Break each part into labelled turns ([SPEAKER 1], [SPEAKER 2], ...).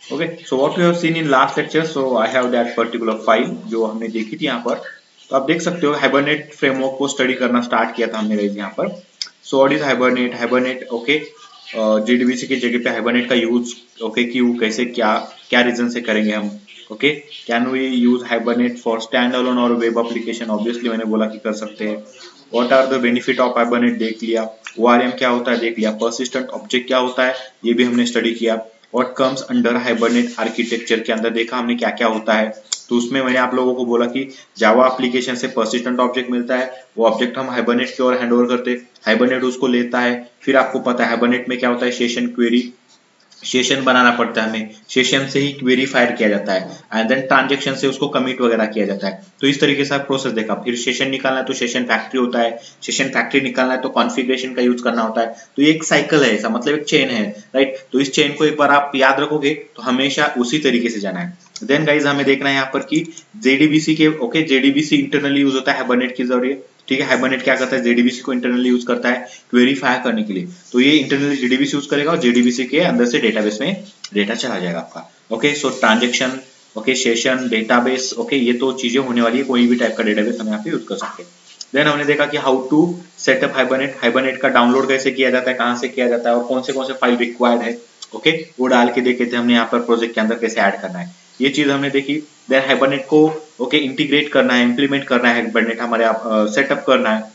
[SPEAKER 1] Okay, so what you have seen in last lecture, so I have that particular file जो हमने देखी थी यहाँ पर। तो आप देख सकते हो हाइबरनेट फ्रेमवर्क को स्टडी करना स्टार्ट किया था हमने गाइस यहाँ पर। So what is hibernate? Hibernate okay, JDBC की जगह पे हाइबरनेट का यूज ओके क्यों, कैसे, क्या क्या रीजन से करेंगे हम। Okay, can we use hibernate for stand alone और वेब एप्लीकेशन? ऑब्वियसली मैंने बोला कि कर सकते हैं। What are the benefit of hibernate देख लिया। ओआरएम क्या होता है देख लिया। पर्सिस्टेंट ऑब्जेक्ट क्या होता है ये भी हमने स्टडी किया। What comes under hibernate architecture के अंदर देखा हमने क्या क्या होता है। तो उसमें मैंने आप लोगों को बोला कि जावा एप्लीकेशन से पर्सिस्टेंट ऑब्जेक्ट मिलता है, वो ऑब्जेक्ट हम हाइबरनेट की ओर हैंड ओवर करते, हाइबरनेट उसको लेता है। फिर आपको पता है हाइबरनेट में क्या होता है, सेशन क्वेरी, सेशन बनाना पड़ता है हमें, सेशन से ही क्वेरी फायर किया जाता है एंड देन ट्रांजेक्शन से उसको कमिट वगैरह किया जाता है। तो इस तरीके से आप प्रोसेस देखा। फिर सेशन निकालना है तो सेशन फैक्ट्री होता है, सेशन फैक्ट्री निकालना है तो कॉन्फ़िगरेशन का यूज करना होता है। तो ये एक साइकिल है, ऐसा मतलब एक चेन है, राइट। तो इस चेन को एक बार आप याद रखोगे तो हमेशा उसी तरीके से जाना है। देन गाइज हमें देखना है यहाँ पर कि जेडीबीसी के ओके, जेडीबीसी इंटरनली यूज होता है हाइबरनेट के जरिए, ठीक है। हाइबरनेट क्या करता है, जेडीबीसी को इंटरनली यूज करता है क्वेरी फायर करने के लिए। तो ये इंटरनली जेडीबीसी यूज करेगा और जेडीबीसी के अंदर से डेटाबेस में डेटा चला जाएगा आपका। Okay, so transaction okay, session, database okay, ये तो चीजें होने वाली है, कोई भी टाइप का डेटाबेस हम यहाँ पे यूज कर सकते हैं। देन हमने देखा कि how to setup hibernate, hibernate का डाउनलोड कैसे किया जाता है, कहाँ से किया जाता है और कौन से फाइल रिक्वायर्ड है। ओके, वो डाल के देखे थे हमने यहाँ पर प्रोजेक्ट के अंदर कैसे ऐड करना है, ये चीज हमने देखी। देन हाइबरनेट को ओके इंटीग्रेट करना है, इंप्लीमेंट करना है, हाइबरनेट हमारे सेटअप करना है।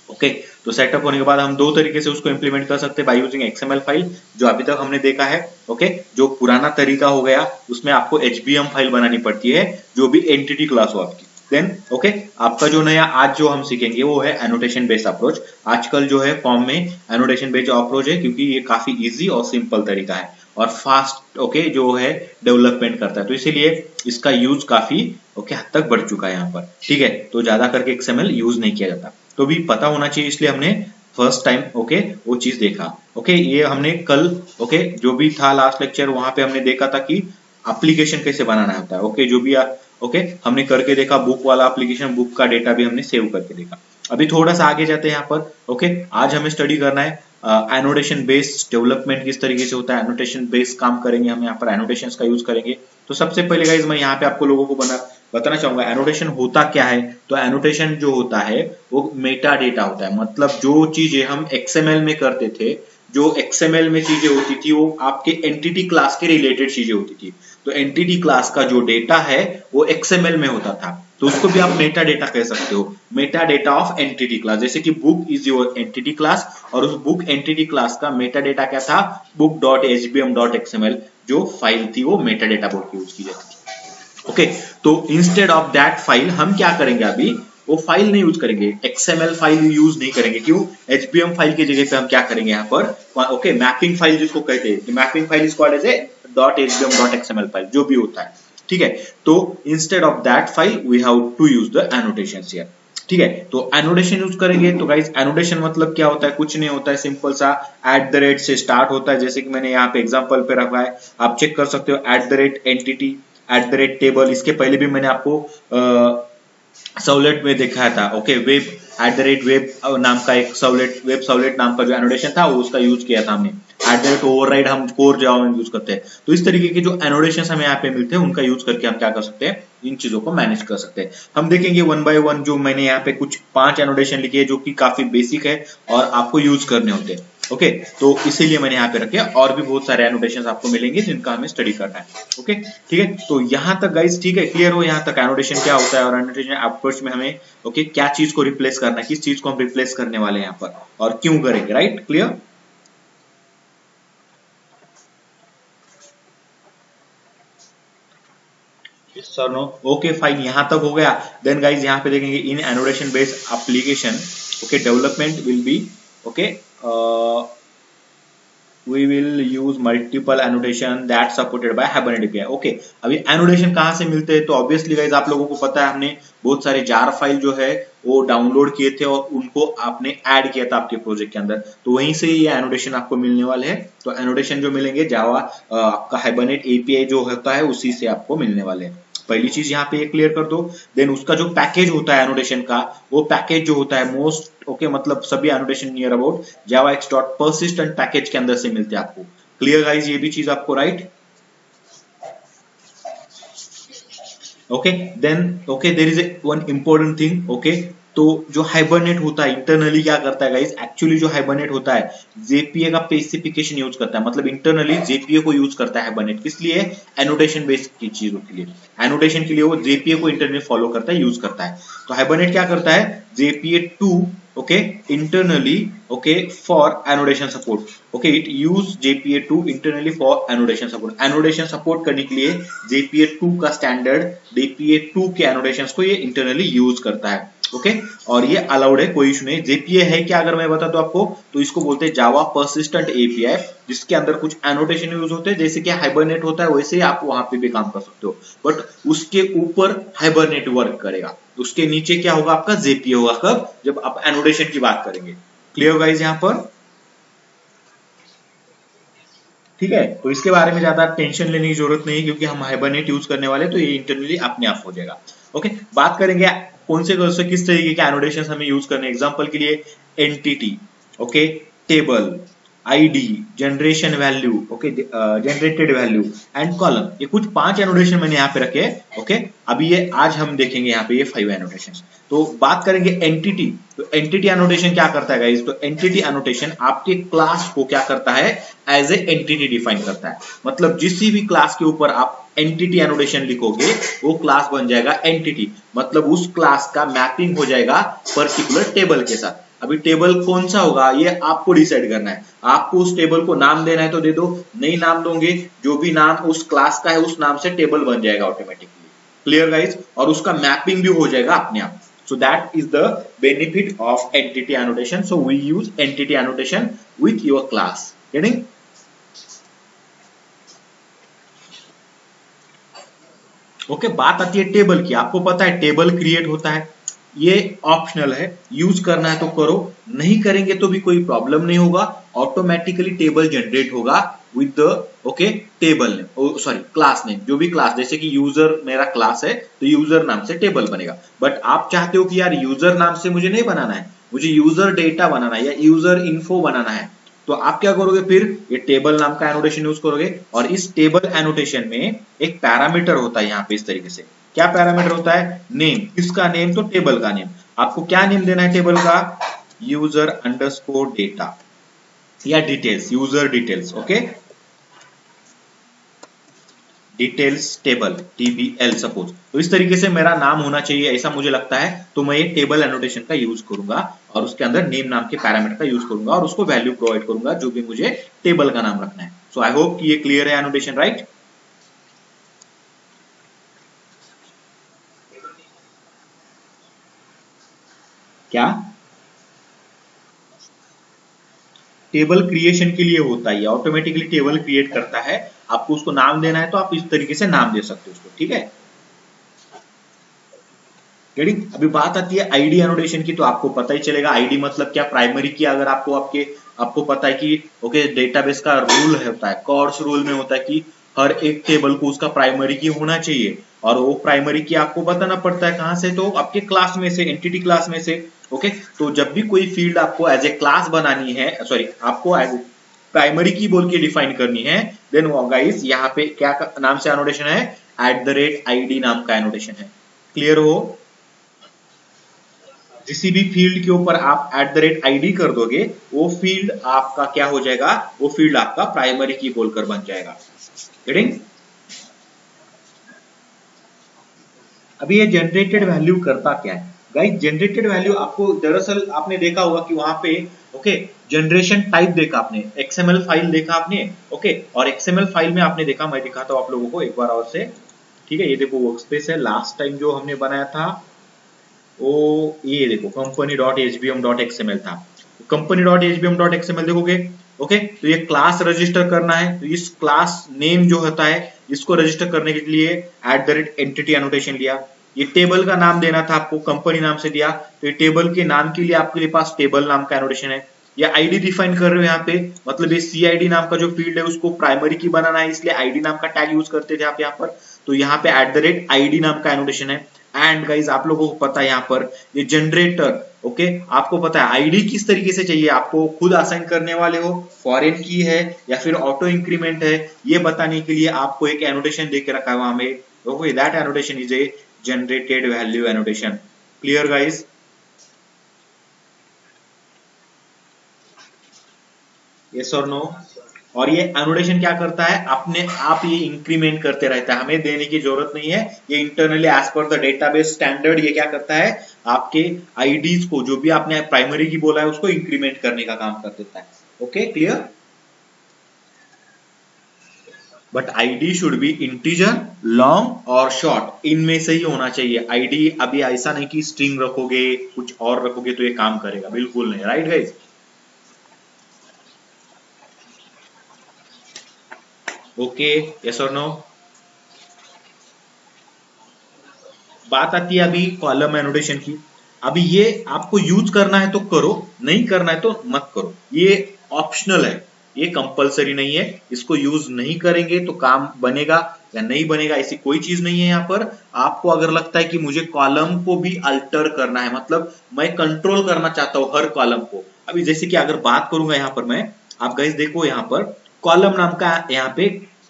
[SPEAKER 1] ओके, तो सेटअप होने के बाद हम दो तरीके से उसको इंप्लीमेंट कर सकते हैं, बाय यूजिंग एक्सएमएल फाइल जो अभी तक हमने देखा है। ओके, जो पुराना तरीका हो गया उसमें आपको एचबीएम फाइल बनानी पड़ती है जो भी एंटिटी क्लास हो आपकी। देन ओके, आपका जो नया आज जो हम सीखेंगे वो है एनोटेशन बेस्ड अप्रोच। आजकल जो है फॉर्म में एनोटेशन बेस्ड अप्रोच है क्योंकि ये काफी इजी और सिंपल तरीका है और फास्ट ओके जो है डेवलपमेंट करता है, तो इसीलिए इसका यूज काफी ओके हद तक बढ़ चुका है यहाँ पर, ठीक है। तो ज्यादा करके एक्सएमएल यूज नहीं किया जाता, तो भी पता होना चाहिए, इसलिए हमने फर्स्ट टाइम ओके वो चीज देखा। ओके, ये हमने कल ओके जो भी था लास्ट लेक्चर वहां पे हमने देखा था कि एप्लीकेशन कैसे बनाना होता है। ओके, जो भी ओके हमने करके देखा, बुक वाला एप्लीकेशन, बुक का डेटा भी हमने सेव करके देखा। अभी थोड़ा सा आगे जाते हैं यहाँ पर। ओके, आज हमें स्टडी करना है एनोटेशन बेस्ड डेवलपमेंट किस तरीके से होता है। एनोटेशन बेस्ड काम करेंगे हम, यहाँ पर एनोटेशंस का यूज करेंगे। तो सबसे पहले गाइज मैं यहाँ पे आपको लोगों को बताना चाहूंगा एनोटेशन होता क्या है। तो एनोटेशन जो होता है वो मेटा डेटा होता है, मतलब जो चीजें हम एक्सएमएल में करते थे, जो एक्सएमएल में चीजें होती थी वो आपके एंटिटी क्लास के रिलेटेड चीजें होती थी। तो एंटिटी क्लास का जो डेटा है वो एक्सएमएल में होता था, तो उसको भी आप मेटा डेटा कह सकते हो, Meta data of entity class. जैसे कि book is your entity class और उस बुक एंटिटी क्लास का मेटा डेटा क्या था, book dot HBM dot XML जो फाइल थी वो मेटा डेटा बोल के यूज की जाती थी। ओके, तो इंस्टेड ऑफ दैट फाइल हम क्या करेंगे, अभी वो फाइल नहीं यूज करेंगे, एक्सएमएल फाइल यूज नहीं करेंगे। क्यों? एचबीएम फाइल की जगह पे हम क्या करेंगे यहाँ पर ओके मैपिंग फाइल जिसको कहते हैं, mapping file is called as a dot HBM dot XML file जो भी होता है, ठीक है। तो instead of that file we have to use the annotations here, ठीक है। तो एनोटेशन यूज करेंगे। तो गाइस एनोटेशन मतलब क्या होता है, कुछ नहीं होता है, सिंपल सा एट द रेट से स्टार्ट होता है। जैसे कि मैंने यहाँ पे एग्जांपल पे रखा है, आप चेक कर सकते हो, at the rate entity, at the rate table. इसके पहले भी मैंने आपको सवलेट में दिखाया था। Okay, web at the rate web नाम का एक सवलेट, वेब सवलेट नाम का जो एनोटेशन था वो उसका यूज किया था हमने। एट द रेट ओवरराइड हम कोर जावा में यूज करते हैं। तो इस तरीके के जो एनोटेशन हमें यहाँ पे मिलते हैं उनका यूज करके हम क्या कर सकते हैं, इन चीजों को मैनेज कर सकते हैं। हम देखेंगे वन बाय वन, जो मैंने यहाँ पे कुछ 5 एनोटेशन लिखे हैं जो कि काफी बेसिक है और आपको यूज करने होते हैं। ओके, तो इसीलिए मैंने यहाँ पे रखे, और भी बहुत सारे एनोटेशन आपको मिलेंगे जिनका हमें स्टडी करना है। ओके, ठीक है। तो यहाँ तक गाइस ठीक है, क्लियर हो यहाँ तक एनोटेशन क्या होता है और एनोटेशन अप्रोच में हमें ओके क्या चीज को रिप्लेस करना है, किस चीज को हम रिप्लेस करने वाले हैं यहाँ पर और क्यों करेंगे, right, clear. Sir no, okay fine, यहाँ तक हो गया। देन गाइज यहाँ पे देखेंगे in annotation based application okay development will be okay we will use multiple annotation that supported by Hibernate API। Okay, अभी एनोटेशन कहाँ से मिलते हैं, तो ऑब्वियसली गाइज आप लोगों को पता है, हमने बहुत सारे जार फाइल जो है वो डाउनलोड किए थे और उनको आपने ऐड किया था आपके प्रोजेक्ट के अंदर, तो वहीं से ये एनोटेशन आपको मिलने वाले हैं। तो एनोटेशन जो मिलेंगे जावा आपका हाइबरनेट एपीआई जो होता है उसी से आपको मिलने वाले हैं। पहली चीज यहाँ पे क्लियर कर दो। देन उसका जो पैकेज होता है एनोटेशन का, वो पैकेज जो होता है मोस्ट ओके मतलब सभी annotation near about javax.persistent package के अंदर से मिलते हैं आपको। क्लियर गाइज, ये भी चीज आपको right. Okay then okay there is one important thing okay. तो जो हाइबरनेट होता है इंटरनली क्या करता है गाइस, एक्चुअली जो हाइबरनेट होता है जेपीए का स्पेसिफिकेशन यूज करता है, मतलब इंटरनली जेपीए को यूज करता है हाइबरनेट, किस लिए, एनोटेशन बेस्ड की चीजों के लिए, एनोटेशन के लिए वो जेपीए को इंटरनली फॉलो करता है, यूज करता है। तो हाइबरनेट क्या करता है, JPA 2 okay internally okay for annotation support, okay it use JPA2 internally for annotation support, annotation support करने के लिए JPA2 का स्टैंडर्ड JPA2 के एनोटेशंस को ये इंटरनली यूज करता है, ओके और ये अलाउड है, कोई इशू नहीं। JPA है क्या, अगर मैं बता दूं आपको, तो इसको बोलते हैं जावा पर्सिस्टेंट एपीआई, जिसके अंदर कुछ एनोटेशन यूज होते हैं, जैसे कि हाइबरनेट होता है वैसे ही आप वहां पे भी काम कर सकते हो, बट उसके ऊपर हाइबरनेट वर्क करेगा, उसके नीचे क्या होगा आपका JPA होगा, कब, जब आप एनोटेशन की बात करेंगे। क्लियर गाइस यहाँ पर, ठीक है। तो इसके बारे में ज्यादा टेंशन लेने की जरूरत नहीं, क्योंकि हम हाइबरनेट यूज करने वाले, तो ये इंटरनली अपने आप हो जाएगा। ओके बात करेंगे कौन से किस तरीके के एनोटेशन हमें यूज करने, एग्जांपल के लिए entity, okay table, ID, generation value, okay generated value and column, ये कुछ 5 एनोटेशन मैंने यहाँ पे रखे हैं। ओके अभी ये आज हम देखेंगे यहाँ पे ये 5 एनोटेशन। तो बात करेंगे एंटिटी, तो एंटिटी एनोटेशन क्या करता है गाइस, तो एंटिटी एनोटेशन आपके क्लास को क्या करता है, एज ए एंटिटी डिफाइन करता है, मतलब जिस भी क्लास के ऊपर आप एंटिटी एनोटेशन लिखोगे वो क्लास बन जाएगा एंटिटी, मतलब उस क्लास का मैपिंग हो जाएगा पर्टिकुलर टेबल के साथ। अभी टेबल कौन सा होगा ये आपको डिसाइड करना है, आपको उस टेबल को नाम देना है तो दे दो, नहीं नाम दोगे जो भी नाम उस क्लास का है उस नाम से टेबल बन जाएगा ऑटोमेटिकली। क्लियर गाइस, और उसका मैपिंग भी हो जाएगा अपने आप। So that is the benefit of entity annotation. So we use entity annotation with your class. Getting? Okay बात आती है टेबल की, आपको पता है टेबल क्रिएट होता है, ये ऑप्शनल है, यूज करना है तो करो, नहीं करेंगे तो भी कोई प्रॉब्लम नहीं होगा, ऑटोमेटिकली टेबल जनरेट होगा with the okay table name, sorry class name, जो भी क्लास, जैसे कि यूजर मेरा क्लास है तो यूजर नाम से टेबल बनेगा। बट आप चाहते हो कि यार यूजर नाम से मुझे नहीं बनाना है, मुझे यूजर डेटा बनाना है या यूजर इन्फो बनाना है, तो आप क्या करोगे, फिर ये टेबल नाम का एनोटेशन यूज करोगे, और इस टेबल एनोटेशन में एक पैरामीटर होता है यहाँ पे इस तरीके से, क्या पैरामीटर होता है, नेम, किसका नेम, तो टेबल का नेम। आपको क्या नेम देना है टेबल का, यूजर अंडरस्कोर डेटा या details, user details, okay details table TBL suppose, तो इस तरीके से मेरा नाम होना चाहिए ऐसा मुझे लगता है, तो मैं ये टेबल एनोटेशन का यूज करूंगा और उसके अंदर नेम नाम के पैरामीटर का यूज करूंगा और उसको वैल्यू प्रोवाइड करूंगा जो भी मुझे टेबल का नाम रखना है। सो आई होप कि ये क्लियर है एनोटेशन, राइट। क्या टेबल क्रिएशन के लिए होता है, ऑटोमेटिकली टेबल क्रिएट करता है, आपको उसको नाम देना है तो आप इस तरीके से नाम दे सकते हो उसको, ठीक है। अभी बात आती है आईडी एनोटेशन की, तो आपको पता ही चलेगा आईडी मतलब क्या, प्राइमरी की, अगर आपको पता है कि ओके डेटाबेस का रूल होता है, कॉर्ड्स रूल में होता है कि हर एक टेबल को उसका प्राइमरी की होना चाहिए, और वो प्राइमरी की आपको बताना पड़ता है कहां से, तो आपके क्लास में से, एंटिटी क्लास में से। ओके तो जब भी कोई फील्ड आपको एज ए क्लास बनानी है, सॉरी आपको एज प्राइमरी की बोल के डिफाइन करनी है, देन गाइस यहाँ पे क्या नाम से एनोटेशन है, @id नाम का एनोटेशन है। क्लियर हो, किसी भी फील्ड के ऊपर आप @id कर दोगे, वो फील्ड आपका क्या हो जाएगा, वो फील्ड आपका प्राइमरी की बोलकर बन जाएगा। गेटिंग? अभी ये जनरेटेड वैल्यू करता क्या है गाइस, जनरेटेड वैल्यू आपको दरअसल आपने देखा होगा कि वहां पे ओके जनरेशन टाइप देखा आपने, XML फाइल देखा आपने, ओके और XML फाइल में आपने देखा, मैं दिखाता हूं आप लोगों को एक बार और से, ठीक है। ये देखो वर्कस्पेस है, लास्ट टाइम जो हमने बनाया था वो ये देखो company.hbm.xml था, company.hbm.xml देखोगे, ओके तो ये क्लास रजिस्टर करना है, तो इस क्लास नेम जो होता है इसको रजिस्टर करने के लिए @entity एनोटेशन लिया, ये टेबल का नाम देना था आपको, कंपनी नाम से दिया, तो ये टेबल के नाम के लिए आपके पास टेबल नाम का एनोटेशन है, या आईडी डिफाइन कर रहे हो यहाँ पे, मतलब ये CID नाम का जो फील्ड है उसको प्राइमरी की बनाना है, इसलिए आईडी नाम का टैग यूज करते थे आप यहाँ पर, तो यहाँ पे @id नाम का एनोटेशन है। एंड गाइज आप लोगों को पता है यहाँ पर ये जनरेटर, ओके आपको पता है आईडी किस तरीके से चाहिए, आपको खुद असाइन करने वाले हो, फॉरेन की है या फिर ऑटो इंक्रीमेंट है, ये बताने के लिए आपको एक एनोटेशन देके रखा है वहां में, Okay, that annotation is a generated value annotation. Clear guys? Yes or no? और ये एनोटेशन क्या करता है, अपने आप ये इंक्रीमेंट करते रहता है, हमें देने की जरूरत नहीं है, ये internally as per the database standard ये क्या करता है, आपके आईडीज को जो भी आपने प्राइमरी की बोला है उसको इंक्रीमेंट करने का काम कर देता है. Okay clear. But ID should be integer, long और शॉर्ट, इनमें से ही होना चाहिए. आईडी अभी ऐसा नहीं कि स्ट्रिंग रखोगे कुछ और रखोगे तो ये काम करेगा, बिल्कुल नहीं. Right guys. ओके यस और नो. बात आती है अभी कॉलम एनोटेशन की. अभी ये आपको यूज करना है तो करो, नहीं करना है तो मत करो, ये ऑप्शनल है, ये कंपलसरी नहीं है. इसको यूज नहीं करेंगे तो काम बनेगा या नहीं बनेगा ऐसी कोई चीज नहीं है यहाँ पर. आपको अगर लगता है कि मुझे कॉलम को भी अल्टर करना है, मतलब मैं कंट्रोल करना चाहता हूं हर कॉलम को. अभी जैसे कि अगर बात करूंगा यहाँ पर मैं, आप गाइस देखो यहाँ पर कॉलम नाम का यहाँ पे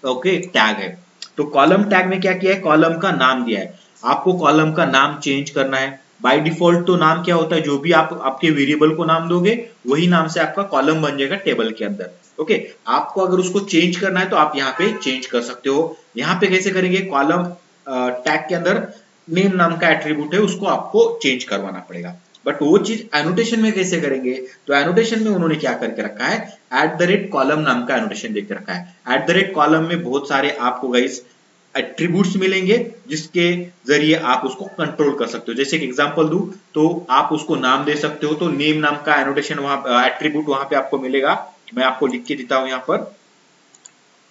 [SPEAKER 1] ओके टैग है. तो कॉलम टैग में क्या किया है, कॉलम का नाम दिया है. आपको कॉलम का नाम चेंज करना है. बाय डिफॉल्ट तो नाम क्या होता है, जो भी आप आपके वेरिएबल को नाम दोगे वही नाम से आपका कॉलम बन जाएगा टेबल के अंदर. ओके, आपको अगर उसको चेंज करना है तो आप यहाँ पे चेंज कर सकते हो. यहाँ पे कैसे करेंगे, कॉलम टैग के अंदर नेम नाम का एट्रीब्यूट है उसको आपको चेंज करवाना पड़ेगा. बट वो चीज एनोटेशन में कैसे करेंगे, तो एनोटेशन में उन्होंने क्या करके रखा है, एट द रेट कॉलम नाम का एनोटेशन देख रखा है. एट द रेट कॉलम में बहुत सारे आपको गाइस एट्रीब्यूट्स मिलेंगे जिसके जरिए आप उसको कंट्रोल कर सकते हो. जैसे एक एग्जांपल दूं तो आप उसको नाम दे सकते हो, तो नेम नाम का एनोटेशन वहां एट्रीब्यूट वहां पे आपको मिलेगा. मैं आपको लिख के देता हूं यहाँ पर.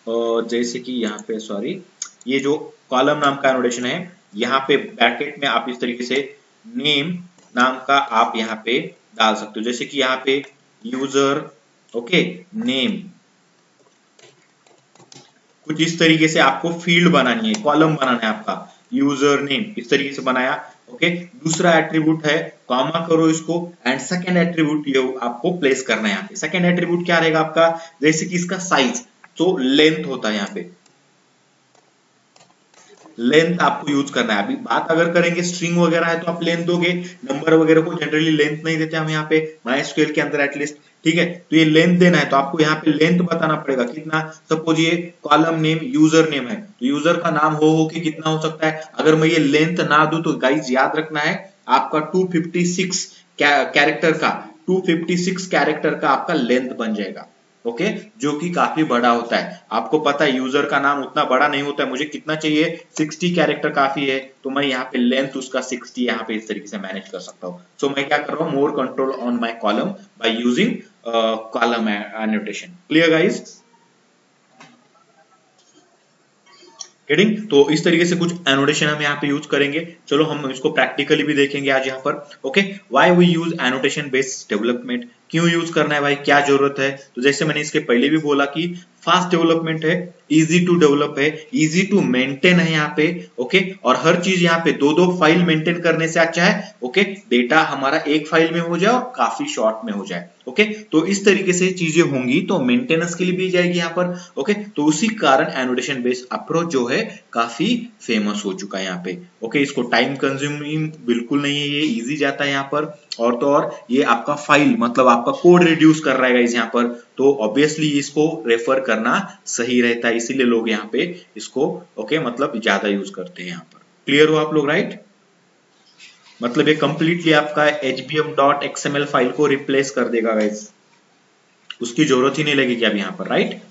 [SPEAKER 1] और जैसे कि यहाँ पे सॉरी, ये जो कॉलम नाम का एनोटेशन है यहाँ पे ब्रैकेट में आप इस तरीके से नेम नाम का आप यहाँ पे डाल सकते हो. जैसे कि यहाँ पे यूजर ओके नेम, कुछ इस तरीके से आपको फील्ड बनानी है, कॉलम बनाना है आपका. यूजर नेम इस तरीके से बनाया. ओके, दूसरा एट्रीब्यूट है कॉमा करो इसको, एंड सेकंड एट्रीब्यूट ये आपको प्लेस करना है यहाँ पे. सेकंड एट्रीब्यूट क्या रहेगा आपका, जैसे कि इसका साइज, तो लेंथ होता है यहाँ पे, लेंथ आपको यूज करना है. अभी बात अगर करेंगे स्ट्रिंग वगैरह है तो आप लेंथ दोगे, नंबर वगैरह को जनरली लेंथ नहीं देते हम यहाँ पे माइस्क्यूएल के अंदर एटलीस्ट. ठीक है, तो ये लेंथ देना है तो आपको यहाँ पे लेंथ बताना पड़ेगा कितना. सपोज ये कॉलम नेम यूजर नेम है तो यूजर का नाम हो के कितना हो सकता है. अगर मैं ये लेंथ ना दूं तो गाइज याद रखना है आपका 256 कैरेक्टर का 256 कैरेक्टर का आपका लेंथ बन जाएगा. ओके, जो कि काफी बड़ा होता है. आपको पता है यूजर का नाम उतना बड़ा नहीं होता है, मुझे कितना चाहिए 60 कैरेक्टर काफी है, तो मैं यहाँ पे लेंथ उसका 60 यहाँ पे इस तरीके से मैनेज कर सकता हूँ. सो मैं क्या कर रहा हूँ, more control on my column by using column annotation. Clear guys, getting. तो इस तरीके से कुछ एनोटेशन हम यहाँ पे यूज करेंगे. चलो हम इसको प्रैक्टिकली भी देखेंगे आज यहाँ पर. Okay, why we use annotation based development, क्यों यूज करना है भाई, क्या जरूरत है. तो जैसे मैंने इसके पहले भी बोला कि फास्ट डेवलपमेंट है, इजी टू डेवलप है, इजी टू मेंटेन है यहाँ पे. ओके, और हर चीज यहाँ पे दो दो फाइल मेंटेन करने से अच्छा है ओके डेटा हमारा एक फाइल में हो जाए और काफी शॉर्ट में हो जाए. ओके, तो इस तरीके से चीजें होंगी तो मेंटेनेंस के लिए भी जाएगी यहाँ पर. ओके, तो उसी कारण एनोटेशन बेस्ड अप्रोच जो है काफी फेमस हो चुका है यहाँ पे. ओके, इसको टाइम कंज्यूमिंग बिल्कुल नहीं है, ये इजी जाता है यहाँ पर. और तो और ये आपका फाइल मतलब आपका कोड रिड्यूस कर रहा है गाइस यहाँ पर, तो ऑब्वियसली इसको रेफर करना सही रहता है, इसीलिए लोग यहाँ पे इसको ओके मतलब ज्यादा यूज करते हैं यहाँ पर. क्लियर हो आप लोग, राइट. मतलब ये कंप्लीटली आपका hbm.xml फाइल को रिप्लेस कर देगा गाइस, उसकी जरूरत ही नहीं लगेगी अब यहाँ पर, राइट.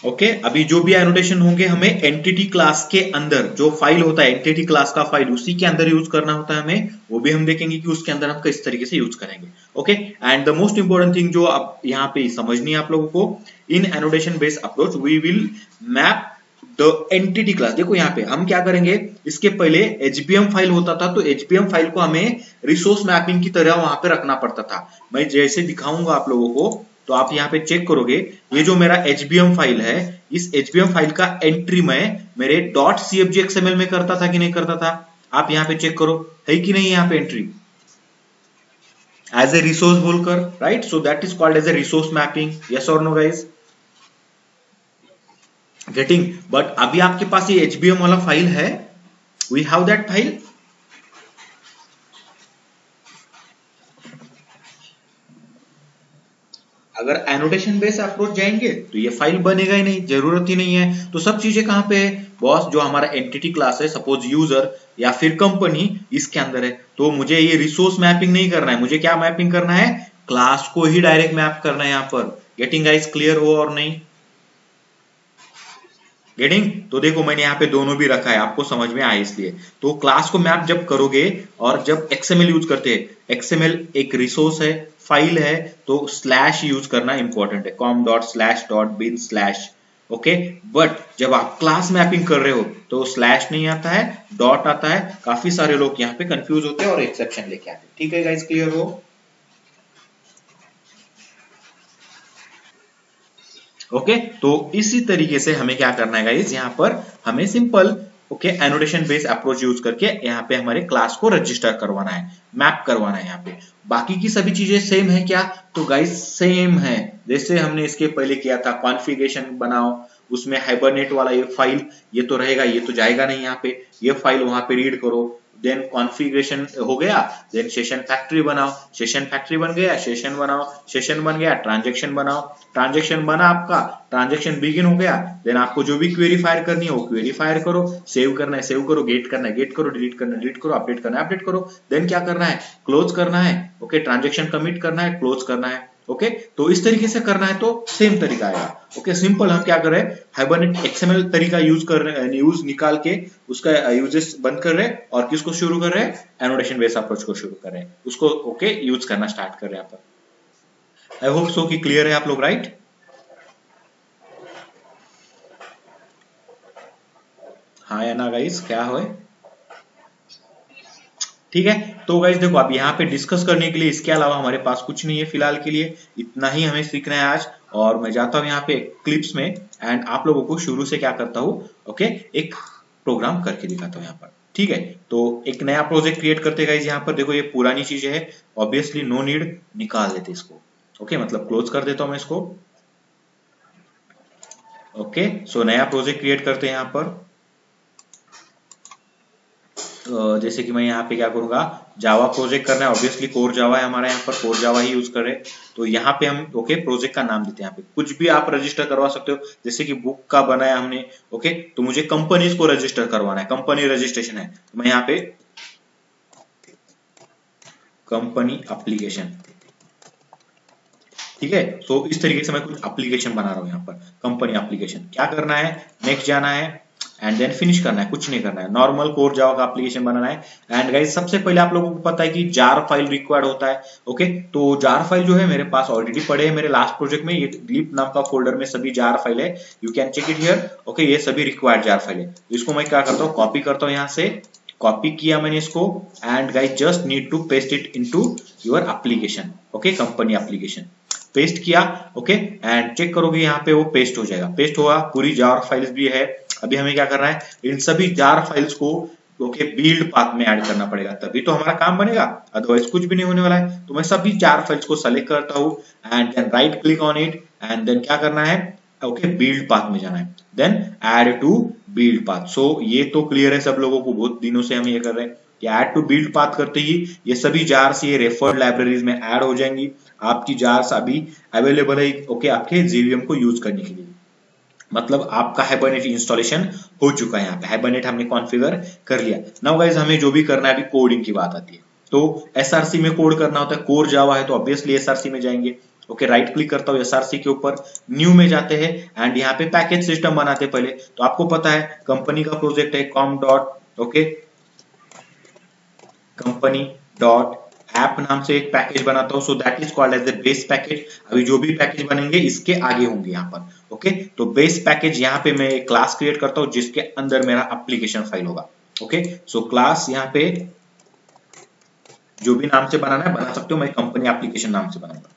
[SPEAKER 1] ओके, अभी जो भी एनोटेशन होंगे हमें एंटिटी क्लास के अंदर जो फाइल होता है, एंटिटी क्लास का फाइल उसी के अंदर यूज करना होता है हमें, वो भी हम देखेंगे कि उसके अंदर हम किस तरीके से यूज करेंगे. Okay, and the most important thing जो आप यहाँ पे समझनी है आप लोगों को, in annotation based approach we will map the entity class. देखो यहाँ पे हम क्या करेंगे, इसके पहले एचबीएम फाइल होता था तो एचबीएम फाइल को हमें रिसोर्स मैपिंग की तरह वहां पे रखना पड़ता था. मैं जैसे दिखाऊंगा आप लोगों को तो आप यहाँ पे चेक करोगे, ये जो मेरा एचबीएम फाइल है, इस एचबीएम फाइल का एंट्री मैं मेरे .cfg XML में करता था कि नहीं करता था. आप यहाँ पे चेक करो है कि नहीं यहाँ पे एंट्री एज ए रिसोर्स बोलकर, right. So that is called as a resource mapping. Yes और नो गाइज. गेटिंग, बट अभी आपके पास ये HBM वाला फाइल है, वी हैव दैट फाइल। अगर एनोटेशन बेस अप्रोच जाएंगे तो ये फाइल बनेगा ही नहीं, जरूरत ही नहीं है। तो सब चीजें कहाँ पे है बॉस, जो हमारा एंटिटी क्लास है, सपोज यूजर या फिर कंपनी, इसके अंदर है। तो मुझे ये रिसोर्स मैपिंग नहीं करना है, मुझे क्या मैपिंग करना है, क्लास को ही डायरेक्ट मैप करना है यहाँ पर। गेटिंग गाइस, क्लियर हो और नहीं? गेटिंग? तो देखो मैंने यहाँ पे दोनों भी रखा है, आपको समझ में आए इसलिए। तो क्लास को मैप जब करोगे और जब XML यूज करते हैं, XML एक रिसोर्स है, फाइल है, तो स्लैश यूज करना इंपॉर्टेंट है, com dot slash dot bin slash. Okay, but जब आप क्लास मैपिंग कर रहे हो तो स्लैश नहीं आता है, डॉट आता है। काफी सारे लोग यहाँ पे कंफ्यूज होते हैं और एक्सेप्शन लेके आते हैं। ठीक है गाइस, क्लियर हो? ओके, तो इसी तरीके से हमें क्या करना है गाइस, यहाँ पर हमें simple okay annotation based approach use करके यहाँ पे हमारे क्लास को रजिस्टर करवाना है, मैप करवाना है यहाँ पे। बाकी की सभी चीजें सेम है क्या? तो गाइस सेम है, जैसे हमने इसके पहले किया था। कॉन्फ़िगरेशन बनाओ, उसमें हाइबरनेट वाला ये फाइल, ये तो रहेगा, ये तो जाएगा नहीं यहाँ पे, ये फाइल वहां पे रीड करो। देन कॉन्फ़िगरेशन हो गया, देन सेशन फैक्ट्री बनाओ, सेशन फैक्ट्री बन गया, सेशन बनाओ, सेशन बन गया, ट्रांजेक्शन बनाओ, ट्रांजेक्शन बना आपका, ट्रांजेक्शन बिगिन हो गया। देन आपको जो भी क्वेरी फायर करनी है वो क्वेरी फायर करो, सेव करना है सेव करो, गेट करना है गेट करो, डिलीट करना है डिलीट करो, अपडेट करना है अपडेट करो। देन क्या करना है, क्लोज करना है। ओके, ट्रांजेक्शन कमिट करना है, क्लोज करना है। ओके, तो इस तरीके से करना है तो सेम तरीका आएगा। ओके, सिंपल हम क्या कर रहे हैं, हाइबरनेट XML तरीका यूज कर रहे हैं, यूज निकाल के उसका यूजेस बंद कर रहे हैं, और किसको शुरू कर रहे हैं, एनोटेशन बेस्ड अप्रोच को शुरू कर रहे हैं, उसको ओके यूज करना स्टार्ट कर रहे हैं यहाँ पर। आई होप सो कि क्लियर है आप लोग, राइट? हाँ या ना गाइस, क्या है? ठीक है, तो गाइस देखो अब यहाँ पे डिस्कस करने के लिए इसके अलावा हमारे पास कुछ नहीं है फिलहाल के लिए, इतना ही हमें सीखना है आज। और मैं जाता हूँ यहाँ पे क्लिप्स में, एंड आप लोगों को शुरू से क्या करता हूँ, ओके, एक प्रोग्राम करके दिखाता हूँ यहाँ पर। ठीक है, तो एक नया प्रोजेक्ट क्रिएट करते गाइस। यहाँ पर देखो ये पुरानी चीजें है, ऑब्वियसली नो नीड, निकाल देते इसको। ओके, मतलब क्लोज कर देता हूँ मैं इसको। ओके, सो नया प्रोजेक्ट क्रिएट करते हैं यहाँ पर। जैसे कि मैं यहाँ पे क्या करूंगा, जावा प्रोजेक्ट करना है, ऑब्वियसली कोर जावा है हमारा, यहाँ पर कोर जावा ही यूज कर रहे हैं। तो यहाँ पे हम ओके प्रोजेक्ट का नाम देते हैं, यहाँ पे कुछ भी आप रजिस्टर करवा सकते हो। जैसे कि बुक का बनाया हमने, ओके, तो मुझे कंपनीज को रजिस्टर करवाना है, कंपनी रजिस्ट्रेशन है, तो मैं यहाँ पे कंपनी एप्लीकेशन। ठीक है, तो इस तरीके से मैं कुछ एप्लीकेशन बना रहा हूँ यहाँ पर, कंपनी एप्लीकेशन। क्या करना है, नेक्स्ट जाना है, एंड देन फिनिश करना है, कुछ नहीं करना है, नॉर्मल कोर जावा का एप्लीकेशन बनाना है। एंड गाइस सबसे पहले आप लोगों को पता है कि जार फाइल रिक्वायर्ड होता है। ओके, तो जार फाइल जो है मेरे पास ऑलरेडी पड़े हैं मेरे लास्ट प्रोजेक्ट में, ये ग्लिप नाम का फोल्डर में सभी जार फाइल है, you can check it here. Okay, ये सभी रिक्वायर्ड जार फाइल है। इसको मैं क्या करता हूँ, कॉपी करता हूँ यहाँ से, कॉपी किया मैंने इसको, and guys just need to paste it into your application. Okay, company application paste किया। ओके, एंड चेक करोगे यहाँ पे वो पेस्ट हो जाएगा, पेस्ट हुआ, पूरी जार फाइल्स भी है। अभी हमें क्या करना है, इन सभी जार फाइल्स को ओके बिल्ड पाथ में ऐड करना पड़ेगा, तभी तो हमारा काम बनेगा, अदरवाइज कुछ भी नहीं होने वाला है। तो मैं सभी जार फाइल्स को सेलेक्ट करता हूँ, and then right click on it, and then क्या करना है, ओके बिल्ड पाथ में जाना है, then add to build path. So ये तो क्लियर है सब लोगों को, बहुत दिनों से हम ये कर रहे हैं कि ऐड टू बिल्ड पाथ करते ही ये सभी जार्स ये रेफर्ड लाइब्रेरीज में ऐड हो जाएंगी। आपकी जार्स अभी अवेलेबल है ओके आपके जेवीएम को यूज करने के लिए, मतलब आपका हाइबरनेट इंस्टॉलेशन हो चुका है। यहाँ पे हाइबरनेट हमने कॉन्फ़िगर कर लिया। नाउ गाइस हमें जो भी करना है, अभी कोडिंग की बात आती है। तो एसआरसी में कोड करना होता है, कोर जावा है तो ऑब्वियसली एसआरसी में जाएंगे। ओके, राइट क्लिक करता हूँ एसआरसी के ऊपर, न्यू में जाते हैं, एंड यहाँ पे पैकेज सिस्टम बनाते हैं पहले। तो आपको पता है कंपनी का प्रोजेक्ट है com dot okay company dot app नाम से एक पैकेज बनाता हूँ, so that is called as a base package. अभी जो भी पैकेज बनेंगे इसके आगे होंगे यहाँ पर। ओके, तो बेस पैकेज यहाँ पे मैं एक क्लास क्रिएट करता हूँ जिसके अंदर मेरा एप्लीकेशन फाइल होगा। ओके, सो क्लास यहाँ पे जो भी नाम से बनाना है बना सकते हो, मैं कंपनी एप्लीकेशन नाम से बनाऊंगा।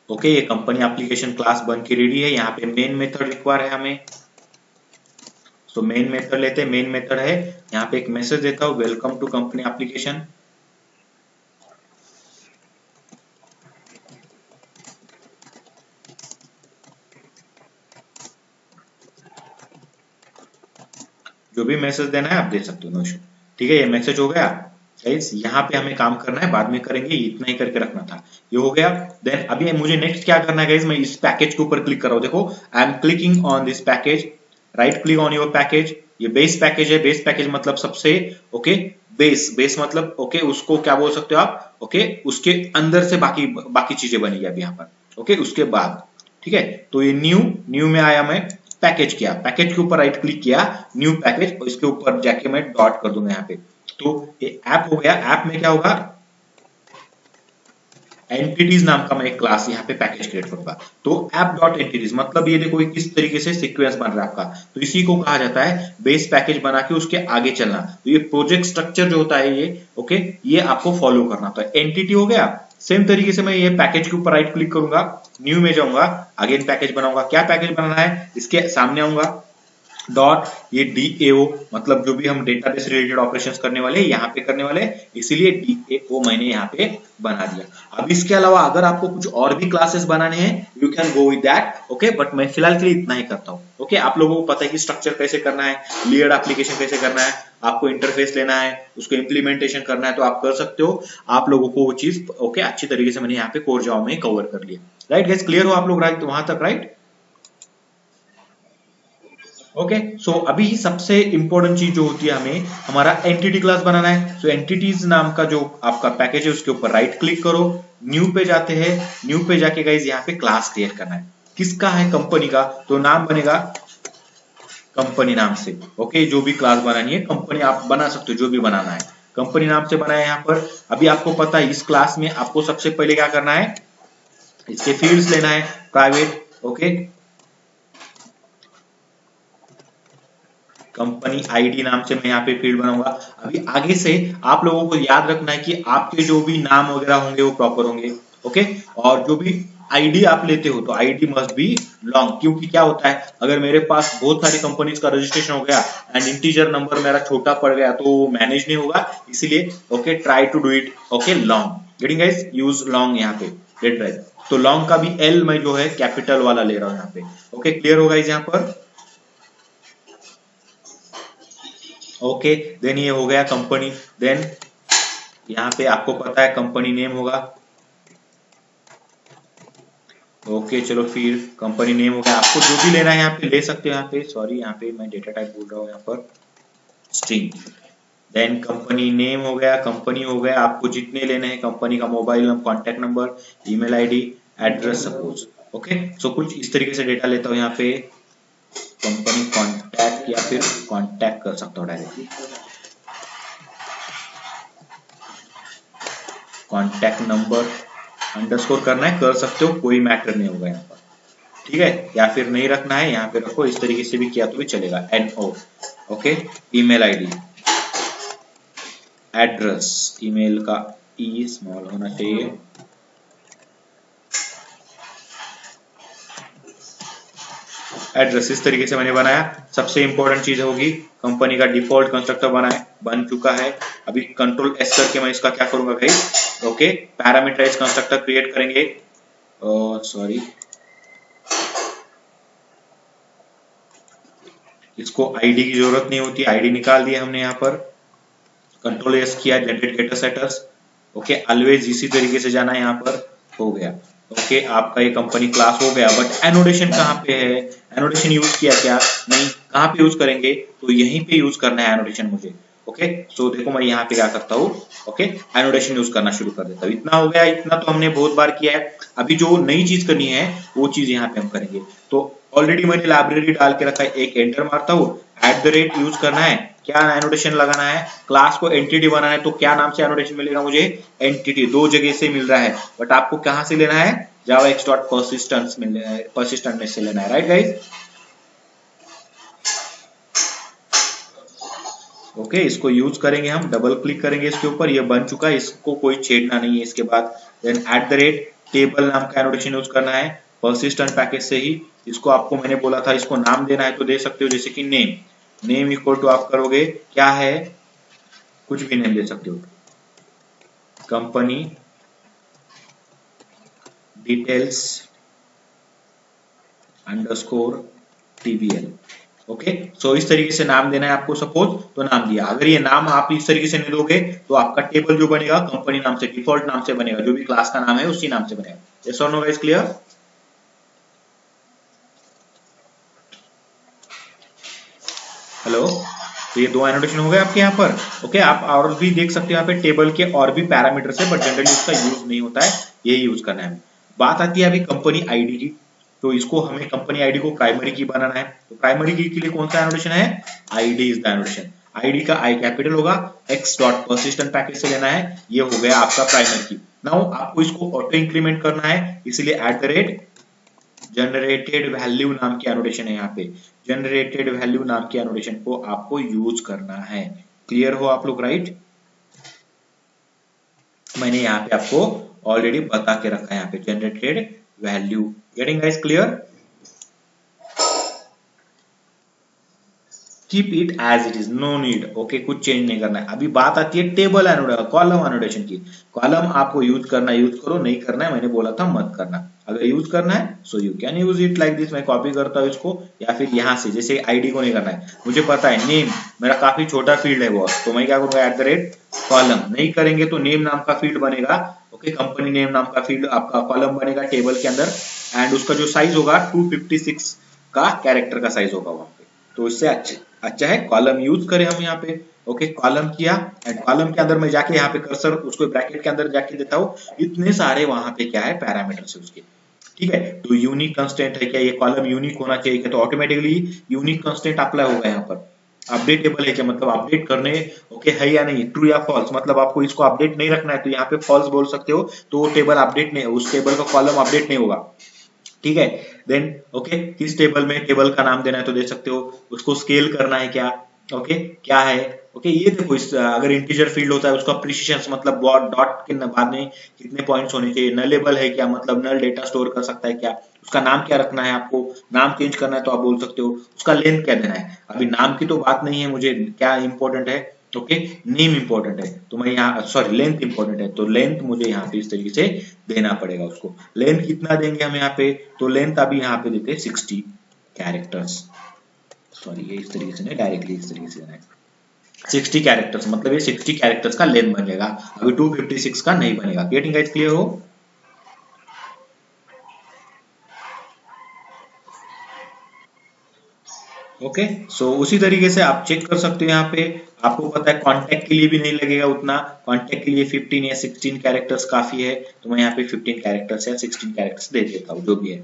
[SPEAKER 1] ओके, ये कंपनी एप्लीकेशन क्लास बन के रेडी है। यहाँ पे मेन मेथड रिक्वायर है हमें, तो मेन मेथड लेते हैं। मेन मेथड है, यहाँ पे एक मैसेज देता हूँ, वेलकम टू कंपनी एप्लीकेशन। जो भी मैसेज देना है आप दे सकते हो, नो इशू। ठीक है, ये मैसेज हो गया गाइस। यहाँ पे हमें काम करना है, बाद में करेंगे, इतना ही करके रखना था। ये हो गया। देन अभी मुझे नेक्स्ट क्या करना है गाइस, मैं इस पैकेज के ऊपर क्लिक कर रहा हूँ। देखो I am clicking on this package, right click on your package. ये बेस पैकेज है, बेस पैकेज मतलब सबसे ओके, बेस बेस मतलब ओके, उसको क्या बोल सकते हो आप, ओके उसके अंदर से बाकी बाकी चीजें बनेगी अभी यहाँ पर, ओके उसके बाद। ठीक है, तो ये न्यू, न्यू में आया मैं, पैकेज किया, पैकेज के ऊपर राइट क्लिक किया, न्यू पैकेज, और इसके ऊपर जाके मैं डॉट कर दूंगा यहाँ पे। तो ये ऐप हो गया। ऐप में क्या होगा, एंटिटीज नाम का मैं एक क्लास यहाँ पे पैकेज क्रिएट करूंगा। तो ऐप डॉट एंटिटीज मतलब ये देखो किस तरीके से सीक्वेंस बन रहा है आपका। तो इसी को कहा जाता है बेस पैकेज बना के उसके आगे चलना। तो ये प्रोजेक्ट स्ट्रक्चर जो होता है ये ओके, ये आपको फॉलो करना। तो एंटिटी हो गया। सेम तरीके से मैं ये पैकेज के ऊपर राइट क्लिक करूंगा, न्यू में जाऊंगा, अगेन पैकेज बनाऊंगा। क्या पैकेज बनाना है, इसके सामने आऊंगा, डॉट, ये डीएओ मतलब जो भी हम डेटाबेस रिलेटेड ऑपरेशंस करने वाले यहाँ पे करने वाले, इसीलिए डीएओ मैंने यहाँ पे बना दिया। अब इसके अलावा अगर आपको कुछ और भी क्लासेस बनाने हैं you can go with that, okay, but मैं फिलहाल के लिए इतना ही करता हूँ। ओके, आप लोगों को पता है कि स्ट्रक्चर कैसे करना है, लेयर्ड एप्लीकेशन कैसे करना है, आपको इंटरफेस लेना है, उसको इम्प्लीमेंटेशन करना है, तो आप कर सकते हो। आप लोगों को वो चीज ओके अच्छी तरीके से मैंने यहाँ पे कोर जावा में कवर कर लिया। राइट गाइस, क्लियर हो आप लोग राइट वहां तक, राइट? ओके, सो अभी सबसे इंपॉर्टेंट चीज जो होती है हमें, हमारा एंटिटी क्लास बनाना है। सो एंटिटीज नाम का जो आपका पैकेज है उसके ऊपर राइट क्लिक करो, न्यू पे जाते हैं, न्यू पे जाके गाइस यहाँ पे क्लास क्रिएट करना है। किसका है, कंपनी का, तो नाम बनेगा कंपनी नाम से। ओके, जो भी क्लास बनानी है कंपनी आप बना सकते हो, जो भी बनाना है कंपनी नाम से बनाया यहाँ पर। अभी आपको पता है इस क्लास में आपको सबसे पहले क्या करना है, इसके फील्ड्स लेना है, प्राइवेट, ओके, कंपनी आईडी नाम से मैं यहाँ पे फील्ड बनाऊंगा। अभी आगे से आप लोगों को याद रखना है कि आपके जो भी नाम वगैरह होंगे वो प्रॉपर होंगे, ओके। और जो भी आईडी आप लेते हो तो आईडी मस्ट बी लॉन्ग, क्योंकि क्या होता है अगर मेरे पास बहुत सारी कंपनीज का रजिस्ट्रेशन हो गया एंड इंटीजर नंबर मेरा छोटा पड़ गया तो मैनेज नहीं होगा, इसीलिए okay try to do it okay long. Getting guys, use long यहाँ पे, गेट राइट। तो लॉन्ग का भी एल मैं जो है कैपिटल वाला ले रहा हूँ यहाँ पे। ओके, क्लियर होगा इस यहाँ पर? ओके, देन ये हो गया कंपनी। देन यहाँ पे आपको पता है कंपनी नेम होगा। ओके चलो, फिर कंपनी नेम हो गया, आपको जो भी लेना है यहाँ पे ले सकते हो। यहाँ पे सॉरी, यहाँ पे मैं डेटा टाइप बोल रहा हूँ, यहाँ पर स्ट्रिंग। देन कंपनी नेम हो गया, कंपनी हो गया, आपको जितने लेने हैं, कंपनी का mobile number, contact number, email ID, address suppose. Okay, so कुछ इस तरीके से डेटा लेता हूँ यहाँ पे, कंपनी कॉन्टैक्ट या फिर कॉन्टैक्ट कर सकता हूँ डायरेक्टली, कॉन्टैक्ट नंबर अंडरस्कोर करना है कर सकते हो, कोई मैटर नहीं होगा यहाँ पर। ठीक है, या फिर नहीं रखना है यहाँ पे रखो, इस तरीके से भी किया तो भी चलेगा। NO, okay, email ID, address, email का ई स्मॉल होना चाहिए, एड्रेस। इस तरीके से मैंने बनाया। सबसे इंपॉर्टेंट चीज होगी कंपनी का डिफॉल्ट कंस्ट्रक्टर बनाए, बन चुका है। अभी कंट्रोल एस करके मैं इसका क्या करूंगा guys, okay parameterize constructor create करेंगे। सॉरी, इसको आईडी की जरूरत नहीं होती, आईडी निकाल दिया हमने यहाँ पर। कंट्रोल एस किया, generate getter setters, okay always इसी तरीके से जाना है यहाँ पर, हो गया। ओके, आपका ये कंपनी क्लास हो गया, बट एनोटेशन कहाँ पे है, एनोटेशन यूज किया क्या, नहीं, कहाँ पे यूज करेंगे, तो यहीं पे यूज करना है एनोटेशन मुझे। ओके, सो देखो मैं यहाँ पे क्या करता हूँ, ओके एनोटेशन यूज करना शुरू कर देता हूँ। इतना हो गया, इतना तो हमने बहुत बार किया है। अभी जो नई चीज करनी है वो चीज यहाँ पे हम करेंगे। तो ऑलरेडी मैंने लाइब्रेरी डाल के रखा है, एक एंटर मारता हूँ, @ यूज करना है, क्या एनोटेशन लगाना है, क्लास को एंटिटी बनाना है, तो क्या नाम से एनोटेशन मिलेगा मुझे, एंटिटी। दो जगह से मिल रहा है, बट आपको कहां से लेना है, जावा एक्स डॉट परसिस्टेंस में, परसिस्टेंट में से लेना है, राइट गाइस? ओके, इसको यूज करेंगे हम, डबल क्लिक करेंगे इसके ऊपर, ये बन चुका है, इसको कोई छेड़ना नहीं है इसके बाद। देन @ टेबल नाम का एनोटेशन यूज करना है, परसिस्टेंट पैकेज से ही। इसको आपको मैंने बोला था इसको नाम देना है तो दे सकते हो, जैसे कि नेम, नेम इक्वल टू आप करोगे क्या है, कुछ भी नेम दे सकते हो, company details underscore TBL। Okay, so इस तरीके से नाम देना है आपको, सपोज तो नाम दिया। अगर ये नाम आप इस तरीके से नहीं दोगे तो आपका टेबल जो बनेगा कंपनी नाम से, डिफॉल्ट नाम से बनेगा, जो भी क्लास का नाम है उसी नाम से बनेगा। यस और नो गाइस, क्लियर? हेलो, तो ये दो एनोटेशन हो गए आपके यहाँ पर। ओके, आप और भी देख सकते हो यहाँ पे टेबल के और भी पैरामीटर्स है, बट जनरली उसका यूज नहीं होता है, यही यूज करना है। बात आती है अभी कंपनी आईडी की, तो इसको हमें कंपनी आईडी को प्राइमरी की बनाना है। तो प्राइमरी की के लिए कौन सा एनोटेशन है? ID is the annotation. ID का आई कैपिटल होगा, एक्स डॉट परसिस्टेंट पैकेज से लेना है, ये हो गया आपका प्राइमरी की। नाउ आपको इसको ऑटो इंक्रीमेंट करना है, इसीलिए at the rate generated value नाम की एनोटेशन है यहाँ पे। जनरेटेड वैल्यू नाम की एनोटेशन को आपको यूज करना है। क्लियर हो आप लोग? राइट, मैंने यहाँ पे आपको ऑलरेडी बता के रखा है यहाँ पे generated value. Getting guys clear? Keep it as it is, no need. Okay, कुछ चेंज नहीं करना है। अभी बात आती है टेबल एनोटेशन, कॉलम एनोटेशन की। कॉलम आपको यूज करना है, यूज करो, नहीं करना है मैंने बोला था मत करना। अगर यूज करना है so you can use it like this. मैं कॉपी करता हूँ इसको, या फिर यहाँ से, जैसे आईडी को नहीं करना है, मुझे पता है नेम मेरा काफी छोटा फील्ड है बॉस, तो मैं क्या करूंगा एट द रेट कॉलम। नहीं करेंगे तो नेम नाम का फील्ड बनेगा। ओके, कंपनी नेम नाम का फील्ड आपका कॉलम बनेगा टेबल के अंदर, एंड उसका जो साइज होगा 256 का कैरेक्टर का साइज होगा वहां पे। तो इससे अच्छा है कॉलम यूज करें हम यहाँ पे। ओके, कॉलम किया, एंड कॉलम के अंदर मैं जाके यहाँ पे कर्सर उसको ब्रैकेट के अंदर जाके देता हूँ, इतने सारे वहां पे क्या है पैरामीटर्स है उसके। ठीक है, तो यूनिक कंस्टेंट है क्या, ये कॉलम यूनिक होना चाहिए क्या, तो ऑटोमेटिकली यूनिक कंस्टेंट अप्लाई होगा यहाँ पर। अपडेटेबल है क्या, मतलब अपडेट करने ओके है या नहीं, ट्रू या फॉल्स, मतलब आपको इसको अपडेट नहीं रखना है तो यहाँ पे फॉल्स बोल सकते हो, तो वो टेबल अपडेट नहीं, उस टेबल का कॉलम अपडेट नहीं होगा। ठीक है, देन ओके, किस टेबल में टेबल का नाम देना है तो दे सकते हो, उसको स्केल करना है क्या, ओके क्या है। ओके, ये देखो इस अगर इंटीजर फील्ड होता है उसका प्रिसिशन, मतलब डॉट के बाद में कितने पॉइंट्स होने चाहिए। नलेबल है क्या, मतलब नल डेटा स्टोर कर सकता है क्या, उसका नाम क्या रखना है, आपको नाम चेंज करना है तो आप बोल सकते हो। उसका लेंथ क्या देना है, अभी नाम की तो बात नहीं है, मुझे क्या इंपॉर्टेंट है, ओके नेम इंपॉर्टेंट है, तो मैं यहाँ सॉरी लेंथ इंपॉर्टेंट है, तो लेंथ मुझे यहाँ पे इस तरीके से देना पड़ेगा उसको। लेंथ कितना देंगे हम यहाँ पे, तो लेंथ अभी यहाँ पे देते हैं 60 कैरेक्टर्स। सॉरी, ये इस तरीके से नहीं, डायरेक्टली इस तरीके से देना है 60 कैरेक्टर्स, मतलब ये 60 कैरेक्टर्स का लेंथ बनेगा, अभी 256 का नहीं बनेगा। गेटिंग गाइस क्लियर हो? ओके, सो उसी तरीके से आप चेक कर सकते हो यहाँ पे। आपको पता है कॉन्टेक्ट के लिए भी नहीं लगेगा उतना, कॉन्टेक्ट के लिए 15 या 16 कैरेक्टर्स काफी है, तो मैं यहाँ पे 15 कैरेक्टर्स या 16 कैरेक्टर्स दे देता हूँ, जो भी है।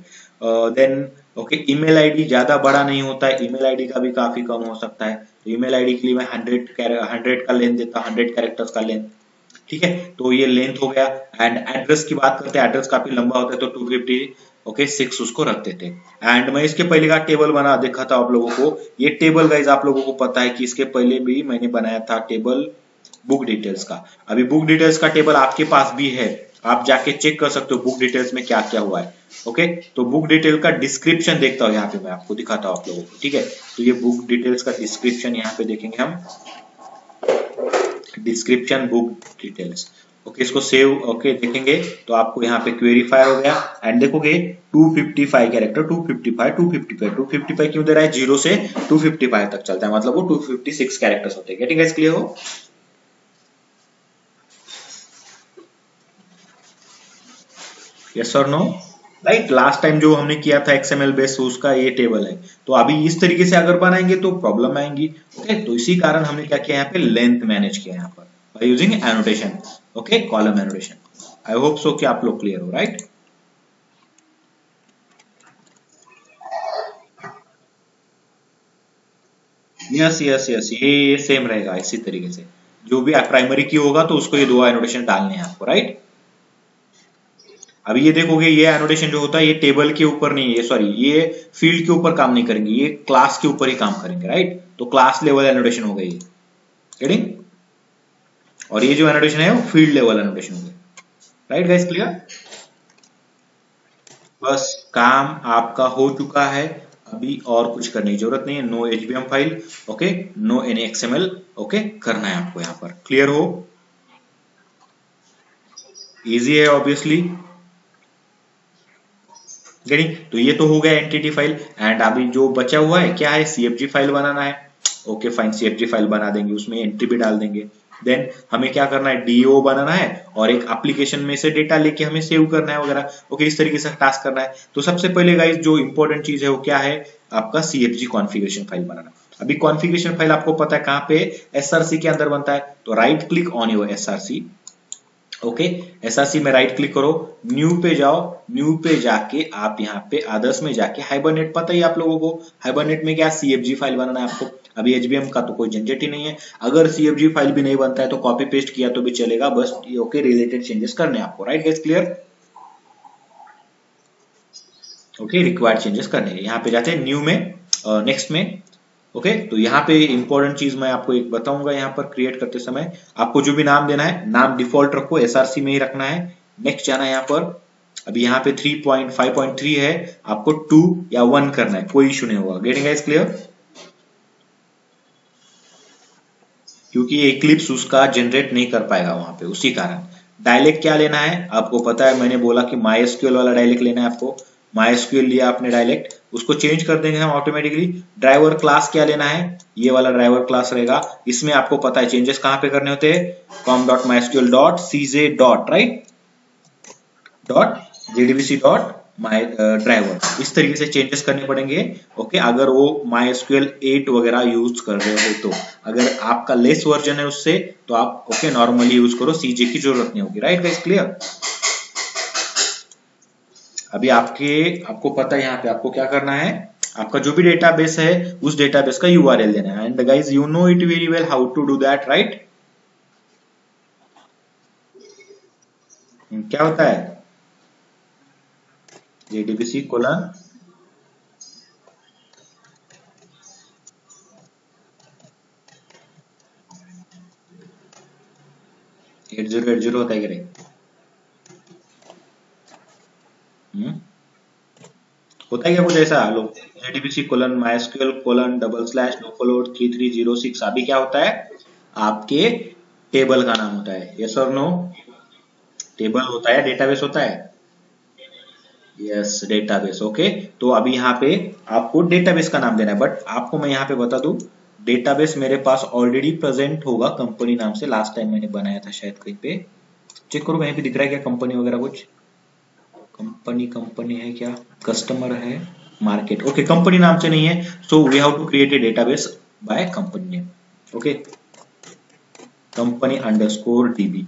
[SPEAKER 1] देन ओके, ईमेल आईडी ज्यादा बड़ा नहीं होता है, ईमेल आईडी का भी काफी कम हो सकता है, तो ईमेल आईडी के लिए मैं 100 का लेंथ देता हूँ, 100 कैरेक्टर्स का लेंथ। ठीक है, तो ये लेंथ हो गया। एंड एड्रेस की बात करते हैं, एड्रेस काफी लंबा होता है तो 250 ओके 6 उसको रखते थे। एंड मैं इसके पहले का टेबल बना देखा था आप लोगों को, ये टेबल गाइज आप लोगों को पता है कि इसके पहले भी मैंने बनाया था टेबल बुक डिटेल्स का। अभी बुक डिटेल्स का टेबल आपके पास भी है, आप जाके चेक कर सकते हो बुक डिटेल्स में क्या क्या हुआ है। ओके, तो बुक डिटेल का डिस्क्रिप्शन देखता हूँ यहाँ पे, मैं आपको दिखाता हूँ आप लोगों को। ठीक है, तो ये बुक डिटेल्स का डिस्क्रिप्शन यहाँ पे देखेंगे हम, डिस्क्रिप्शन बुक डिटेल्स। ओके, इसको सेव ओके देखेंगे तो आपको यहाँ पे क्वेरी फायर हो गया, एंड देखोगे 255 कैरेक्टर, 255 255 255 क्यों दे रहा है, 0 से 255 तक चलता है, मतलब वो 256 कैरेक्टर्स होते हैं। गेटिंग गाइस क्लियर हो? यस और नो? राइट, लास्ट टाइम जो हमने किया था एक्सएमएल बेस उसका ये टेबल है, तो अभी इस तरीके से अगर बनाएंगे तो प्रॉब्लम आएंगी। ओके, तो इसी कारण हमने क्या किया यहाँ पे, लेंथ मैनेज किया यहाँ पर by using annotation. Okay, column annotation. I hope so कि आप लोग क्लियर हो। राइट, यस यस यस, ये सेम रहेगा इसी तरीके से, जो भी प्राइमरी की होगा तो उसको ये दो एनोटेशन डालने हैं आपको। राइट, अभी ये देखोगे ये एनोटेशन जो होता है ये टेबल के ऊपर नहीं है, सॉरी ये फील्ड के ऊपर काम नहीं करेंगे, ये क्लास के ऊपर ही काम करेंगे। राइट, तो क्लास लेवल एनोटेशन हो गई, गेटिंग? और ये जो एनोटेशन है वो फील्ड लेवल एनोटेशन हो गई। Right guys, clear? बस काम आपका हो चुका है, अभी और कुछ करने की जरूरत नहीं है। No HBM file, okay, no any XML, okay करना है आपको यहाँ पर। क्लियर हो? इजी है ऑब्वियसली। गेटिंग? तो ये तो हो गया एंटिटी फाइल, एंड अभी जो बचा हुआ है क्या है, सीएफजी फाइल बनाना है। ओके फाइन, सीएफजी फाइल बना देंगे, उसमें एंट्री भी डाल देंगे। देन हमें क्या करना है, डीओ बनाना है और एक एप्लीकेशन में से डेटा लेके हमें सेव करना है वगैरह। ओके, इस तरीके से टास्क करना है। तो सबसे पहले गाइस जो इंपॉर्टेंट चीज है वो क्या है, आपका सीएफजी कॉन्फ़िगरेशन फाइल बनाना। अभी कॉन्फ़िगरेशन फाइल आपको पता है कहाँ पे, एसआरसी के अंदर बनता है। तो right click on your SRC. Okay, SRC में राइट क्लिक करो, न्यू पे जाओ, न्यू पे जाके आप यहाँ पे अदर्स में जाके हाइबरनेट, पता ही आप लोगों को हाइबरनेट में क्या सीएफजी फाइल बनाना है आपको। अभी एचबीएम का तो कोई झंझट ही नहीं है। अगर सीएफजी फाइल भी नहीं बनता है तो कॉपी पेस्ट किया तो भी चलेगा, बस ओके रिलेटेड चेंजेस करने हैं आपको। Right guys, clear? Okay, required changes करने हैं, यहाँ पे जाते हैं न्यू में, नेक्स्ट में। ओके, तो यहाँ पे इंपॉर्टेंट चीज मैं आपको एक बताऊंगा, यहाँ पर क्रिएट करते समय आपको जो भी नाम देना है, नाम डिफॉल्ट रखो, एसआरसी में ही रखना है। नेक्स्ट जाना है यहाँ पर। अभी यहाँ पे 3.5.3 है, आपको 2 या 1 करना है, कोई इशू नहीं होगा। Getting guys, clear? क्योंकि एक्लिप्स उसका जनरेट नहीं कर पाएगा वहां पे, उसी कारण। डायलेक्ट क्या लेना है आपको पता है, मैंने बोला कि माईएसक्यूएल वाला डायलेक्ट लेना है आपको। माईएसक्यूएल लिया आपने डायलेक्ट, उसको चेंज कर देंगे हम ऑटोमेटिकली। ड्राइवर क्लास क्या लेना है, ये वाला ड्राइवर क्लास रहेगा। इसमें आपको पता है चेंजेस कहाँ पे करने होते हैं, com.mysql.cj. Right, dot JDBC dot माई ड्राइवर, इस तरीके से चेंजेस करने पड़ेंगे। ओके, अगर वो माई एसक्यूएल 8 वगैरह यूज कर रहे हो तो। अगर आपका लेस वर्जन है उससे तो आप ओके नॉर्मली यूज करो, सीजे की जरूरत नहीं होगी। Right guys, clear? अभी आपको पता है यहाँ पे आपको क्या करना है, आपका जो भी डेटाबेस है उस डेटाबेस का यूआरएल देना है। And guys you know it very well how to do that, right? क्या होता है, जेडीबीसी कोलन 8080 होता है क्या रे? हम्म, होता है क्या कुछ ऐसा लोग, JDBC colon MySQL colon double slash localhost 3306, अभी क्या होता है, आपके टेबल का नाम होता है। यस और नो? टेबल होता है, डेटाबेस होता है। Yes, database. ओके, तो अभी यहाँ पे आपको डेटाबेस का नाम देना है, बट आपको मैं यहाँ पे बता दूं, डेटाबेस मेरे पास ऑलरेडी प्रेजेंट होगा कंपनी नाम से। लास्ट टाइम मैंने बनाया था शायद कहीं पे, चेक करो कहीं पे दिख रहा है क्या कंपनी वगैरह कुछ। कंपनी कंपनी है क्या, कस्टमर है, मार्केट। ओके, कंपनी नाम से नहीं है, so we have to create a database by company name. Okay, company underscore DB,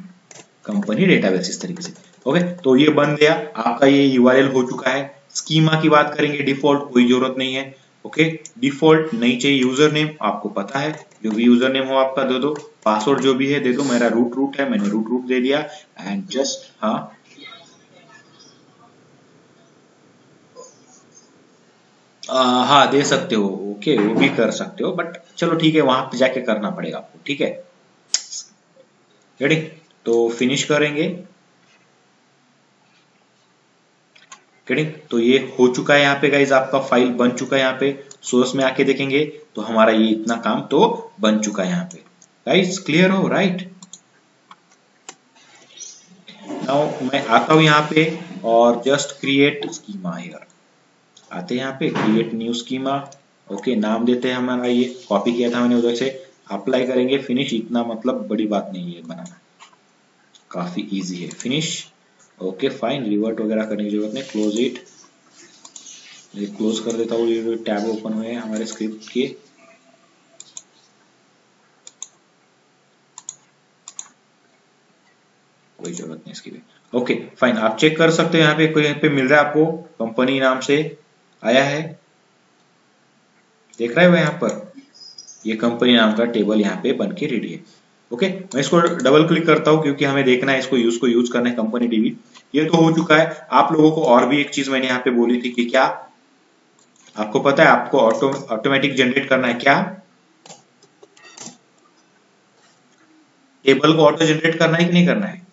[SPEAKER 1] company database, इस तरीके से। ओके, तो ये बन गया आपका, ये यूआरएल हो चुका है। स्कीमा की बात करेंगे, डिफॉल्ट कोई जरूरत नहीं है। ओके, डिफॉल्ट नहीं चाहिए। यूजर नेम आपको पता है, जो भी यूजर नेम हो आपका दे दो। पासवर्ड जो भी है दे दो, मेरा रूट रूट है, मैंने रूट रूट दे दिया। एंड जस्ट हाँ, हाँ दे सकते हो। ओके, वो भी कर सकते हो, बट चलो ठीक है, वहां पे जाके करना पड़ेगा आपको। ठीक है, रेडी? तो फिनिश करेंगे। रेडी? तो ये हो चुका है यहाँ पे गाइज, आपका फाइल बन चुका है। यहाँ पे सोर्स में आके देखेंगे तो हमारा ये इतना काम तो बन चुका है यहाँ पे। गाइज क्लियर हो? राइट, नाउ मैं आता हूँ यहाँ पे और जस्ट क्रिएट स्कीमा हियर। आते हैं यहाँ पे क्रिएट न्यू स्कीमा। ओके, नाम देते हैं हमारा, ये कॉपी किया था मैंने उधर से। अप्लाई करेंगे, फिनिश, इतना मतलब बड़ी बात नहीं है बनाना, काफी इजी है। फिनिश, ओके फाइन, रिवर्ट वगैरह करने की जरूरत नहीं, क्लोज इट। ये क्लोज कर देता हूँ, ये टैब ओपन हुए हैं हमारे स्क्रिप्ट के। कोई जरूरत नहीं इसकी भी। ओके फाइन, आप चेक कर सकते हो यहाँ पे, कोई यहाँ पे मिल रहा है आपको, कंपनी नाम से आया है, देख रहे हो यहाँ पर, ये कंपनी नाम का टेबल यहाँ पे बन के रेडी है। ओके, मैं इसको डबल क्लिक करता हूँ क्योंकि हमें देखना है इसको, यूज करना है कंपनी डीबी। ये तो हो चुका है। आप लोगों को और भी एक चीज मैंने यहाँ पे बोली थी कि क्या आपको पता है, आपको ऑटोमेटिक जनरेट करना है क्या, टेबल को ऑटो जनरेट करना है कि नहीं करना है?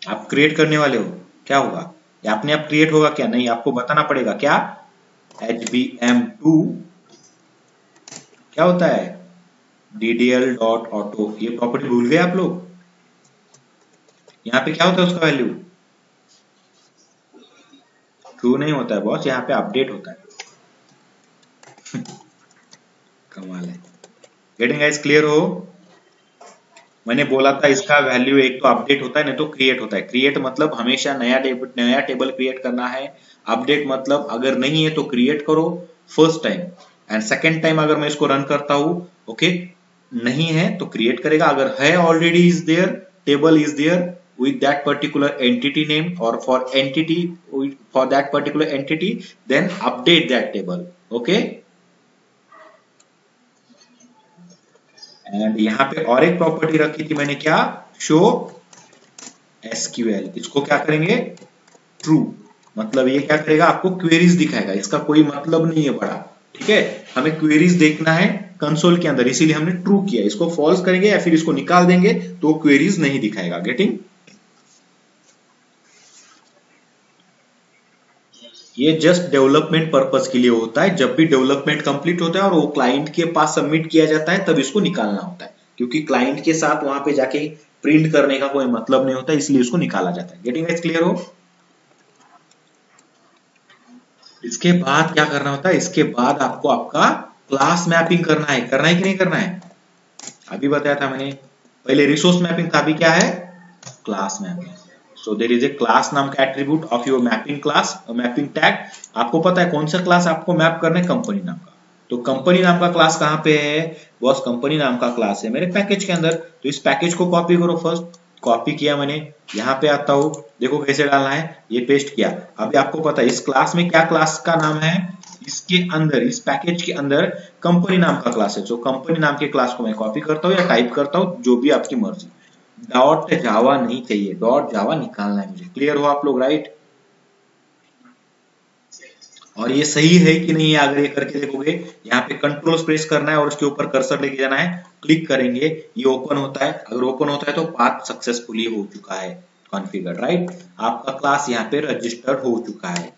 [SPEAKER 1] आप क्रिएट करने वाले हो, क्या होगा, या अपने आप क्रिएट होगा क्या, नहीं आपको बताना पड़ेगा क्या। HBM2 क्या होता है, DDL डॉट ऑटो, ये प्रॉपर्टी भूल गए आप लोग। यहाँ पे क्या होता है उसका वैल्यू, ट्रू नहीं होता है बॉस, यहाँ पे अपडेट होता है। कमाल है। गेटिंग गाइस, क्लियर हो? मैंने बोला था इसका वैल्यू एक तो अपडेट होता है नहीं तो क्रिएट होता है। क्रिएट मतलब हमेशा नया टेबल क्रिएट करना है। अपडेट मतलब अगर नहीं है तो क्रिएट करो first time, and second time अगर मैं इसको रन करता हूँ, ओके, नहीं है तो क्रिएट करेगा, अगर है already is there, table is there with that particular entity name or for that particular entity, then update that table, okay। And यहाँ पे और एक प्रॉपर्टी रखी थी मैंने, क्या, शो एसक्यूएल, इसको क्या करेंगे, ट्रू, मतलब ये क्या करेगा, आपको क्वेरीज दिखाएगा, इसका कोई मतलब नहीं है बड़ा, ठीक है, हमें क्वेरीज देखना है कंसोल के अंदर, इसीलिए हमने ट्रू किया। इसको फॉल्स करेंगे या फिर इसको निकाल देंगे तो क्वेरीज नहीं दिखाएगा। गेटिंग? ये जस्ट डेवलपमेंट पर्पस के लिए होता है, जब भी डेवलपमेंट कंप्लीट होता है और वो क्लाइंट के पास सबमिट किया जाता है तब इसको निकालना होता है, क्योंकि क्लाइंट के साथ वहां पे जाके प्रिंट करने का कोई मतलब नहीं होता, इसलिए इसको निकाला जाता है। गेटिंग गाइस, क्लियर हो? इसके बाद क्या करना होता है, इसके बाद आपको आपका क्लास मैपिंग करना है कि नहीं करना है? अभी बताया था मैंने, पहले रिसोर्स मैपिंग था, अभी क्या है, class mapping. So there is a class नाम का attribute of your mapping class, mapping tag. आपको पता है कौन सा क्लास आपको मैप करना है, कंपनी नाम का। तो कंपनी नाम का क्लास कहाँ पे है बॉस? कंपनी नाम का क्लास है मेरे पैकेज के अंदर। तो इस पैकेज को कॉपी करो, फर्स्ट कॉपी किया मैंने, यहाँ पे आता हूँ, देखो कैसे डालना है, ये पेस्ट किया। अभी आपको पता है इस क्लास में क्या क्लास का नाम है, इसके अंदर, इस पैकेज के अंदर कंपनी नाम का क्लास है। तो कंपनी नाम के क्लास को मैं कॉपी करता हूँ या टाइप करता हूँ, जो भी आपकी मर्जी। डॉट जावा नहीं चाहिए, डॉट जावा निकालना है मुझे। क्लियर हो आप लोग? राइट? और ये सही है कि नहीं है, अगर ये करके देखोगे, यहाँ पे कंट्रोल प्रेस करना है और उसके ऊपर कर्सर लेके जाना है, क्लिक करेंगे, ये ओपन होता है। अगर ओपन होता है तो पाथ सक्सेसफुली हो चुका है कॉन्फ़िगर, राइट? आपका क्लास यहाँ पे रजिस्टर्ड हो चुका है,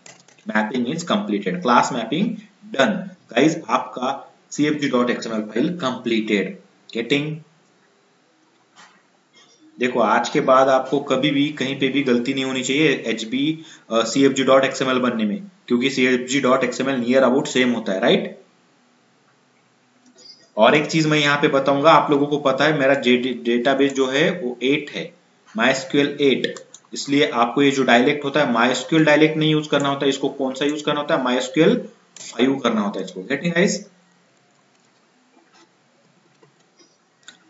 [SPEAKER 1] mapping is completed, class mapping done. Guys, आपका cfg.xml फाइल कंप्लीटेड। गेटिंग? देखो, आज के बाद आपको कभी भी कहीं पे भी गलती नहीं होनी चाहिए HB cfg.xml बनने में, क्योंकि cfg.xml नियर अबाउट सेम होता है, राइट? और एक चीज मैं यहाँ पे बताऊंगा, आप लोगों को पता है मेरा डेटाबेस जो है वो 8 है, MySQL 8, इसलिए आपको ये जो डायलेक्ट होता है MySQL डायलेक्ट नहीं यूज करना होता है, इसको कौन सा यूज करना होता है, MySQL 5 करना होता है इसको। Getting guys?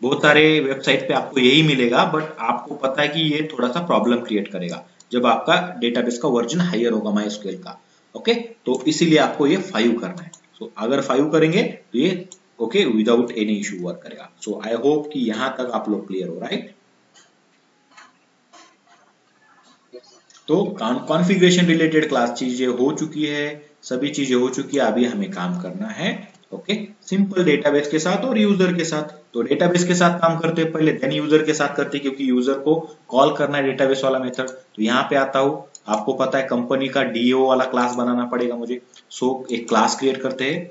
[SPEAKER 1] बहुत सारे वेबसाइट पे आपको यही मिलेगा, बट आपको पता है कि ये थोड़ा सा प्रॉब्लम क्रिएट करेगा जब आपका डेटाबेस का वर्जन हायर होगा MySQL का, ओके। तो इसीलिए आपको ये 5 करना है। सो अगर 5 करेंगे तो ये okay without any issue work करेगा। सो आई होप कि यहां तक आप लोग क्लियर हो, राइट? तो कॉन्फ़िगरेशन रिलेटेड क्लास चीजें हो चुकी है, सभी चीजें हो चुकी है, अभी हमें काम करना है, ओके, सिंपल डेटाबेस के साथ और यूजर के साथ। तो डेटाबेस के साथ काम करते हैं पहले, देन यूजर के साथ करते हैं, क्योंकि यूजर को कॉल करना है डेटाबेस वाला मेथड। तो यहाँ पे आता हूँ, आपको पता है कंपनी का डीओ वाला क्लास बनाना पड़ेगा मुझे। सो एक क्लास क्रिएट करते हैं,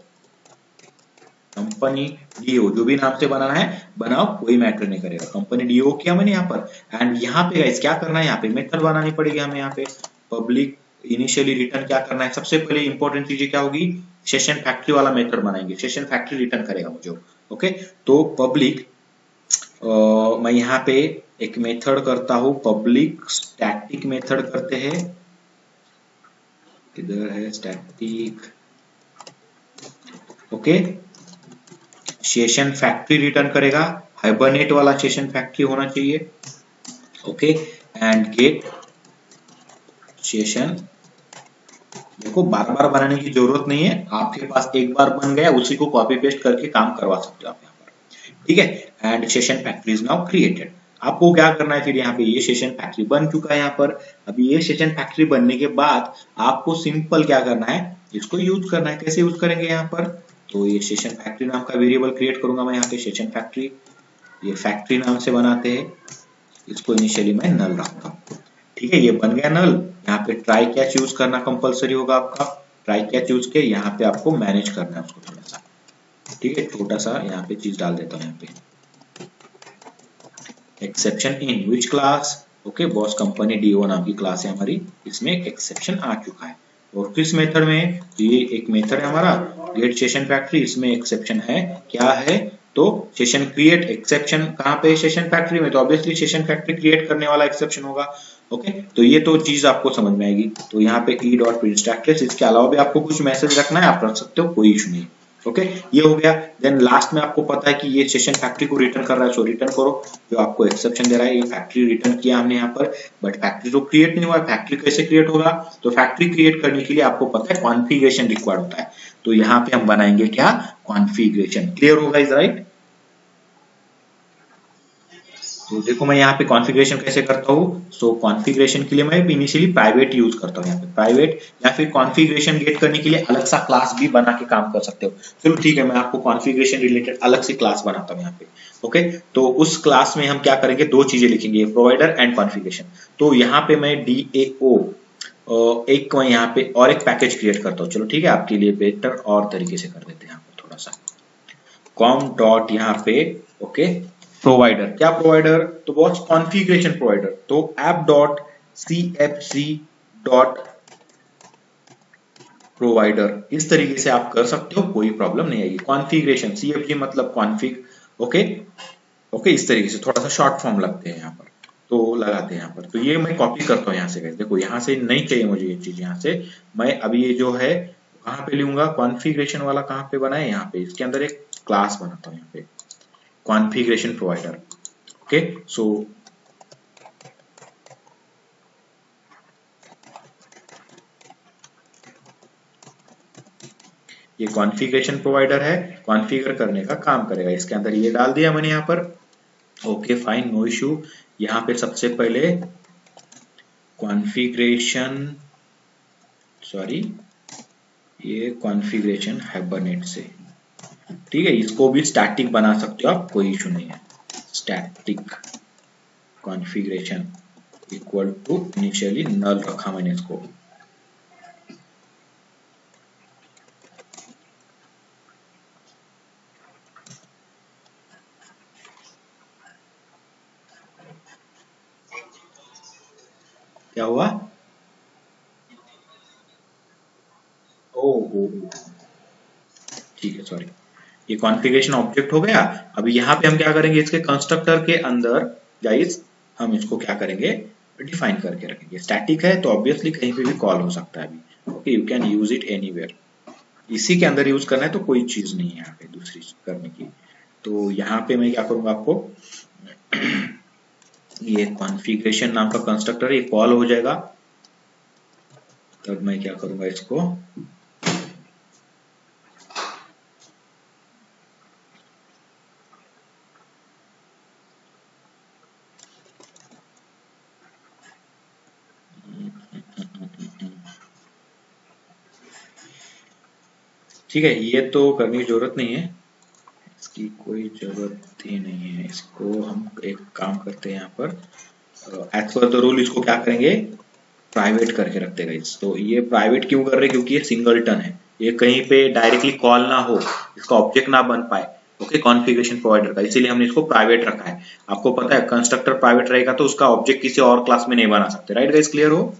[SPEAKER 1] कंपनी डीओ, जो भी नाम से बनाना है बनाओ, कोई मैटर नहीं करेगा। कंपनी डीओ किया मैंने यहाँ पर, एंड यहाँ पे गाइस क्या करना है, यहाँ पे मेथड बनानी पड़ेगी हमें। यहाँ पे पब्लिक इनिशियली रिटर्न क्या करना है, सबसे पहले इंपॉर्टेंट चीजें क्या होगी, सेशन फैक्ट्री वाला मेथड बनाएंगे, सेशन फैक्ट्री रिटर्न करेगा मुझे, ओके। तो पब्लिक, मैं यहाँ पे एक मेथड करता हूँ, पब्लिक स्टैटिक मेथड करते हैं, किधर है static, okay. Session factory return करेगा, हाइबरनेट वाला सेशन फैक्ट्री होना चाहिए, ओके। एंड गेट सेशन, देखो बार बार बनाने की जरूरत नहीं है, आपके पास एक बार बन गया, उसी को कॉपी पेस्ट करके काम करवा सकते हो आप यहाँ पर, ठीक है। And session factory is now created. आपको क्या करना है फिर, यहाँ पे ये सेशन फैक्ट्री बन चुका है यहाँ पर। अभी ये सेशन फैक्ट्री बनने के बाद आपको सिंपल क्या करना है, इसको यूज करना है। कैसे यूज करेंगे यहाँ पर, तो ये सेशन फैक्ट्री नाम का वेरिएबल क्रिएट करूंगा मैं यहाँ पे, सेशन फैक्ट्री, ये फैक्ट्री नाम से बनाते हैं, इसको इनिशियली मैं नल रखता हूँ, ठीक है। ये बन गया नल। यहाँ पे ट्राई कैच यूज करना कंपलसरी होगा आपका, ट्राई कैच यूज के यहाँ पे आपको मैनेज करना है उसको थोड़ा सा, ठीक है। छोटा सा यहाँ पे चीज डाल देता हूँ, यहाँ पे exception in which class, okay, boss company DO नाम की क्लास है हमारी, इसमें एक एक्सेप्शन आ चुका है, और किस मेथड में, तो ये एक मेथड है हमारा गेट सेशन फैक्ट्री, इसमें एक्सेप्शन है, क्या है, तो सेशन क्रिएट एक्सेप्शन कहाँ पे, सेशन फैक्ट्री में, तो ऑब्वियसली सेशन फैक्ट्री क्रिएट करने वाला एक्सेप्शन होगा। ओके, तो ये तो चीज आपको समझ में आएगी। तो यहाँ पे ई डॉट प्रिंट स्टैटस, इसके अलावा भी आपको कुछ मैसेज रखना है आप रख सकते हो, कोई इशू नहीं। ओके, ये हो गया। देन लास्ट में आपको पता है कि ये सेशन फैक्ट्री को रिटर्न कर रहा है, सो रिटर्न करो जो आपको एक्सेप्शन दे रहा है। ये फैक्ट्री रिटर्न किया हमने यहाँ पर, बट फैक्ट्री तो क्रिएट नहीं हुआ। फैक्ट्री कैसे क्रिएट होगा, तो फैक्ट्री क्रिएट करने के लिए आपको पता है कॉन्फ़िगरेशन रिक्वायर्ड होता है, तो यहाँ पे हम बनाएंगे क्या, कॉन्फ़िगरेशन। क्लियर होगा इज राइट। तो देखो मैं यहाँ पे कॉन्फ़िगरेशन कैसे करता हूँ। सो कॉन्फ़िगरेशन के लिए मैं इनिशियली प्राइवेट यूज करता हूँ, यहाँ पे प्राइवेट, या फिर कॉन्फ़िगरेशन गेट करने के लिए अलग सा क्लास भी बना के काम कर सकते हो। चलो ठीक है, मैं आपको कॉन्फ़िगरेशन रिलेटेड अलग से क्लास बनाता हूँ यहाँ पे। ओके, तो उस क्लास में हम क्या करेंगे, दो चीजें लिखेंगे, प्रोवाइडर एंड कॉन्फ़िगरेशन। तो यहाँ पे मैं DAO एक मैं यहाँ पे और एक पैकेज क्रिएट करता हूँ। चलो ठीक है, आपके लिए बेटर और तरीके से कर देते हैं यहाँ पे थोड़ा सा, कॉम डॉट यहाँ पे ओके प्रोवाइडर। क्या प्रोवाइडर, तो बॉस कॉन्फ़िगरेशन प्रोवाइडर, तो app dot CFG dot provider. इस तरीके से आप कर सकते हो, कोई प्रॉब्लम नहीं आएगी। कॉन्फ़िगरेशन CFG मतलब कॉन्फ़िग। ओके ओके, इस तरीके से थोड़ा सा शॉर्ट फॉर्म लगते हैं यहाँ पर, तो लगाते हैं यहाँ पर। तो ये मैं कॉपी करता हूँ यहाँ से, देखो यहाँ से नहीं चाहिए मुझे ये चीज, यहाँ से मैं अभी ये जो है कहाँ पे लूंगा, कॉन्फ़िगरेशन वाला कहाँ पे बना है, यहाँ पे इसके अंदर एक क्लास बनाता हूँ यहाँ पे, कॉन्फ़िगरेशन प्रोवाइडर। ओके, सो ये कॉन्फ़िगरेशन प्रोवाइडर है, कॉन्फ़िगर करने का काम करेगा। इसके अंदर ये डाल दिया मैंने यहाँ पर। Okay fine, no issue. यहाँ पे सबसे पहले कॉन्फ़िगरेशन, सॉरी ये कॉन्फ़िगरेशन हाइबरनेट से, ठीक है, इसको भी स्टैटिक बना सकते हो आप, कोई इशू नहीं है। Static configuration equal to initially null रखा मैंने इसको। क्या हुआ, ओहो ठीक है, सॉरी, ये कॉन्फ़िगरेशन ऑब्जेक्ट हो गया। अभी यहाँ पे हम क्या करेंगे, इसके कंस्ट्रक्टर के अंदर गाइस हम इसको क्या करेंगे, डिफाइन करके रखेंगे। स्टैटिक है तो ऑब्वियसली कहीं पे भी कॉल हो सकता है अभी। Okay, you can use it anywhere, इसी के अंदर यूज करना है, तो कोई चीज नहीं है यहाँ पे दूसरी करने की। तो यहाँ पे मैं क्या करूंगा, आपको ये कॉन्फ़िगरेशन नाम का कंस्ट्रक्टर ये कॉल हो जाएगा, तब मैं क्या करूंगा इसको, ठीक है, ये तो करने की जरूरत नहीं है, इसकी कोई जरूरत ही नहीं है। इसको हम एक काम करते हैं यहाँ पर, एज पर द रूल इसको क्या करेंगे, प्राइवेट करके रखते हैं। तो ये प्राइवेट क्यों कर रहे हैं, क्योंकि ये सिंगलटन है, ये कहीं पे डायरेक्टली कॉल ना हो, इसका ऑब्जेक्ट ना बन पाए। ओके, कॉन्फ़िगरेशन प्रोवाइडर का, इसीलिए हमने इसको प्राइवेट रखा है। आपको पता है कंस्ट्रक्टर प्राइवेट रहेगा तो उसका ऑब्जेक्ट किसी और क्लास में नहीं बना सकते, राइट गाइस, क्लियर हो।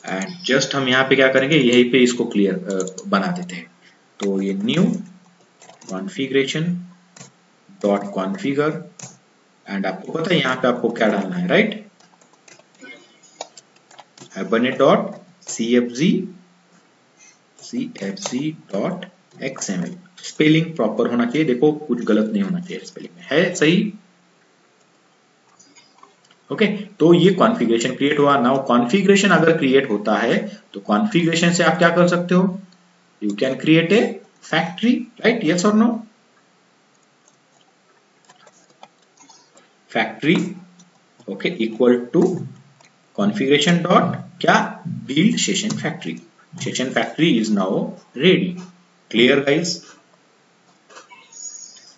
[SPEAKER 1] एंड जस्ट हम यहाँ पे क्या करेंगे, यहीं पे इसको क्लियर बना देते हैं। तो ये new configuration dot configure, and आपको पता है यहाँ पे आपको क्या डालना है, right, Hibernate dot CFG dot XML। Spelling proper होना चाहिए, देखो कुछ गलत नहीं होना चाहिए स्पेलिंग में, है सही। ओके, तो ये कॉन्फ़िगरेशन क्रिएट हुआ। नाउ कॉन्फ़िगरेशन अगर क्रिएट होता है तो कॉन्फ़िगरेशन से आप क्या कर सकते हो, you can create a factory, right, yes और no. Factory okay equal to configuration dot क्या, build session factory. Session factory is now ready. Clear guys,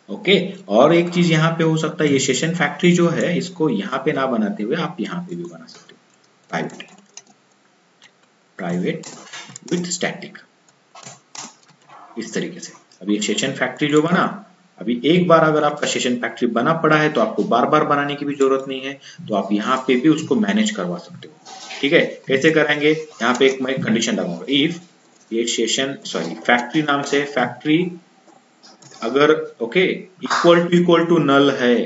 [SPEAKER 1] okay. और एक चीज यहाँ पे हो सकता है, ये सेशन फैक्ट्री जो है इसको यहाँ पे ना बनाते हुए आप यहाँ पे भी बना सकते हो, प्राइवेट प्राइवेट विथ स्टैटिक, इस तरीके से। अब ये सेशन फैक्ट्री जो बना, अभी एक बार अगर आपका सेशन फैक्ट्री बना पड़ा है तो आपको बार बार बनाने की भी जरूरत नहीं है, तो आप यहाँ पे भी उसको मैनेज करवा सकते हो। ठीक है, कैसे करेंगे, यहाँ पे एक मैं कंडीशन लगाऊंगा, इफ ये सेशन फैक्ट्री नाम से फैक्ट्री अगर ओके इक्वल टू नल है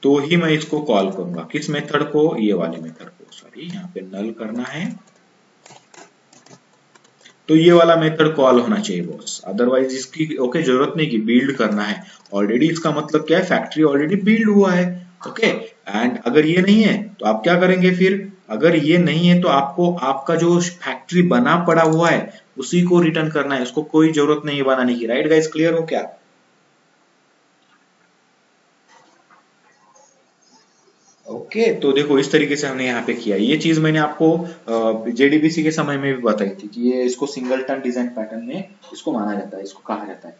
[SPEAKER 1] तो ही मैं इसको कॉल करूंगा, किस मेथड को, ये वाले मेथड को, सॉरी यहाँ पे नल करना है तो ये वाला मेथड कॉल होना चाहिए बॉस, अदरवाइज इसकी ओके जरूरत नहीं कि बिल्ड करना है, ऑलरेडी इसका मतलब क्या है, फैक्ट्री ऑलरेडी बिल्ड हुआ है, ओके। एंड अगर ये नहीं है तो आप क्या करेंगे फिर, अगर ये नहीं है तो आपको आपका जो फैक्ट्री बना पड़ा हुआ है उसी को रिटर्न करना है, उसको कोई जरूरत नहीं है बनाने की, राइट गाइस, क्लियर हो क्या। ओके तो देखो इस तरीके से हमने यहाँ पे किया, ये चीज मैंने आपको जेडीबीसी के समय में भी बताई थी कि ये इसको सिंगलटन डिजाइन पैटर्न में इसको माना जाता है, इसको कहा जाता है,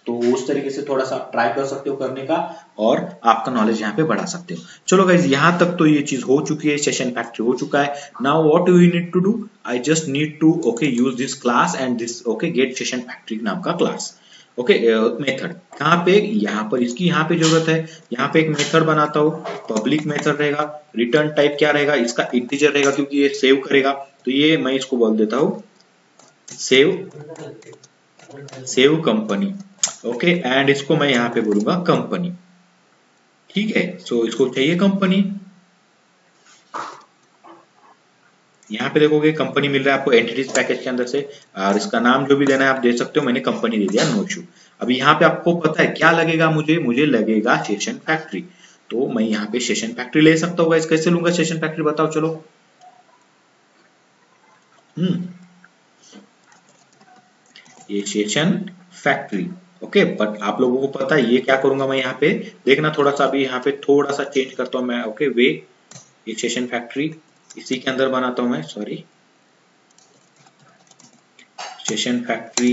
[SPEAKER 1] तो उस तरीके से थोड़ा सा ट्राई कर सकते हो करने का और आपका नॉलेज यहाँ पे बढ़ा सकते हो। चलो गाइज यहाँ तक तो ये चीज हो चुकी है, सेशन फैक्ट्री हो चुका है। Now what you need to do, I just need to okay use this class and this okay get session factory नाम का क्लास, ओके मेथड कहाँ पे, यहाँ पर इसकी यहाँ पे जरूरत है, यहाँ पे एक मेथड बनाता हूँ, पब्लिक मेथड रहेगा, रिटर्न टाइप क्या रहेगा, इसका इंटीजर रहेगा क्योंकि ये सेव करेगा, तो ये मैं इसको बोल देता हूँ सेव कंपनी, ओके एंड इसको मैं यहाँ पे बोलूंगा कंपनी, ठीक है। सो इसको चाहिए कंपनी, यहाँ पे देखोगे कंपनी मिल रहा है आपको एंटिटीज पैकेज के अंदर से, और इसका नाम जो भी देना है आप दे सकते हो, मैंने कंपनी दे दिया, नो इशू। अभी यहाँ पे आपको पता है क्या लगेगा, मुझे लगेगा सेशन फैक्ट्री, तो मैं यहाँ पे सेशन फैक्ट्री ले सकता हूँ। कैसे लूंगा सेशन फैक्ट्री बताओ चलो, ये सेशन फैक्ट्री, ओके बट आप लोगों को पता है ये क्या करूंगा मैं, यहाँ पे देखना थोड़ा सा, अभी यहाँ पे थोड़ा सा चेंज करता हूँ मैं, ओके वे ये सेशन फैक्ट्री इसी के अंदर बनाता हूँ मैं, सॉरी सेशन फैक्ट्री,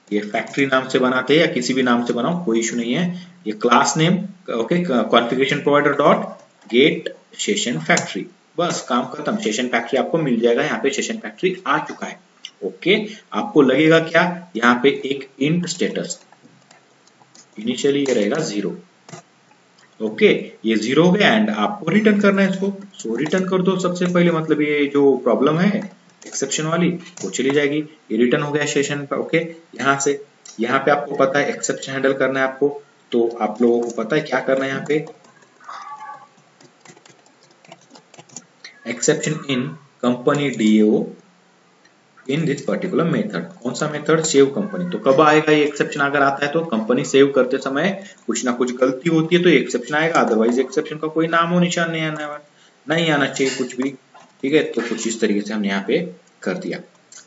[SPEAKER 1] ये फैक्ट्री नाम से बनाते हैं या किसी भी नाम से बनाओ कोई इशू नहीं है, ये class name okay configuration provider dot gate session factory, बस काम खत्म, सेशन फैक्ट्री आपको मिल जाएगा, यहाँ पे सेशन फैक्ट्री आ चुका है, ओके। आपको लगेगा क्या, यहाँ पे एक इंट स्टेटस, इनिशियली ये रहेगा 0, ओके ये 0 हो गया एंड आपको रिटर्न करना है इसको, सो रिटर्न कर दो सबसे पहले, मतलब ये जो प्रॉब्लम है एक्सेप्शन वाली वो चली जाएगी, ये रिटर्न हो गया सेशन पर, ओके। यहाँ से यहाँ पे आपको पता है एक्सेप्शन हैंडल करना है आपको, तो आप लोगों को पता है क्या करना है, यहाँ पे exception in company DO in this particular method, कौन सा मेथड, सेव कंपनी। तो कब आएगा ये एक्सेप्शन, अगर आता है तो कंपनी सेव करते समय कुछ ना कुछ गलती होती है तो ये एक्सेप्शन आएगा, अदरवाइज एक्सेप्शन का कोई नाम हो निशान नहीं आना चाहिए कुछ भी, ठीक है। तो कुछ इस तरीके से हमने यहाँ पे कर दिया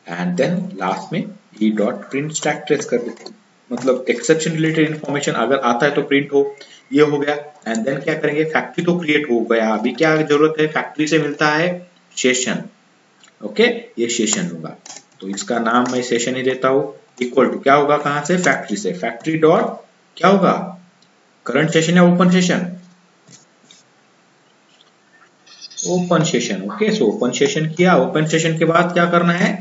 [SPEAKER 1] एंड देन लास्ट में ई डॉट प्रिंट स्टैक ट्रेस कर देते हैं, मतलब एक्सेप्शन रिलेटेड इन्फॉर्मेशन अगर आता है तो प्रिंट हो, ये हो गया। एंड देन क्या करेंगे, फैक्ट्री तो क्रिएट हो गया, अभी क्या जरूरत है, फैक्ट्री से मिलता है सेशन, ओके ये सेशन होगा, तो इसका नाम मैं सेशन ही देता हूं, इक्वल टू क्या होगा, कहां से, फैक्ट्री से, फैक्ट्री डॉट क्या होगा, करंट सेशन या open session, open session, okay. So open session किया, ओपन सेशन के बाद क्या करना है,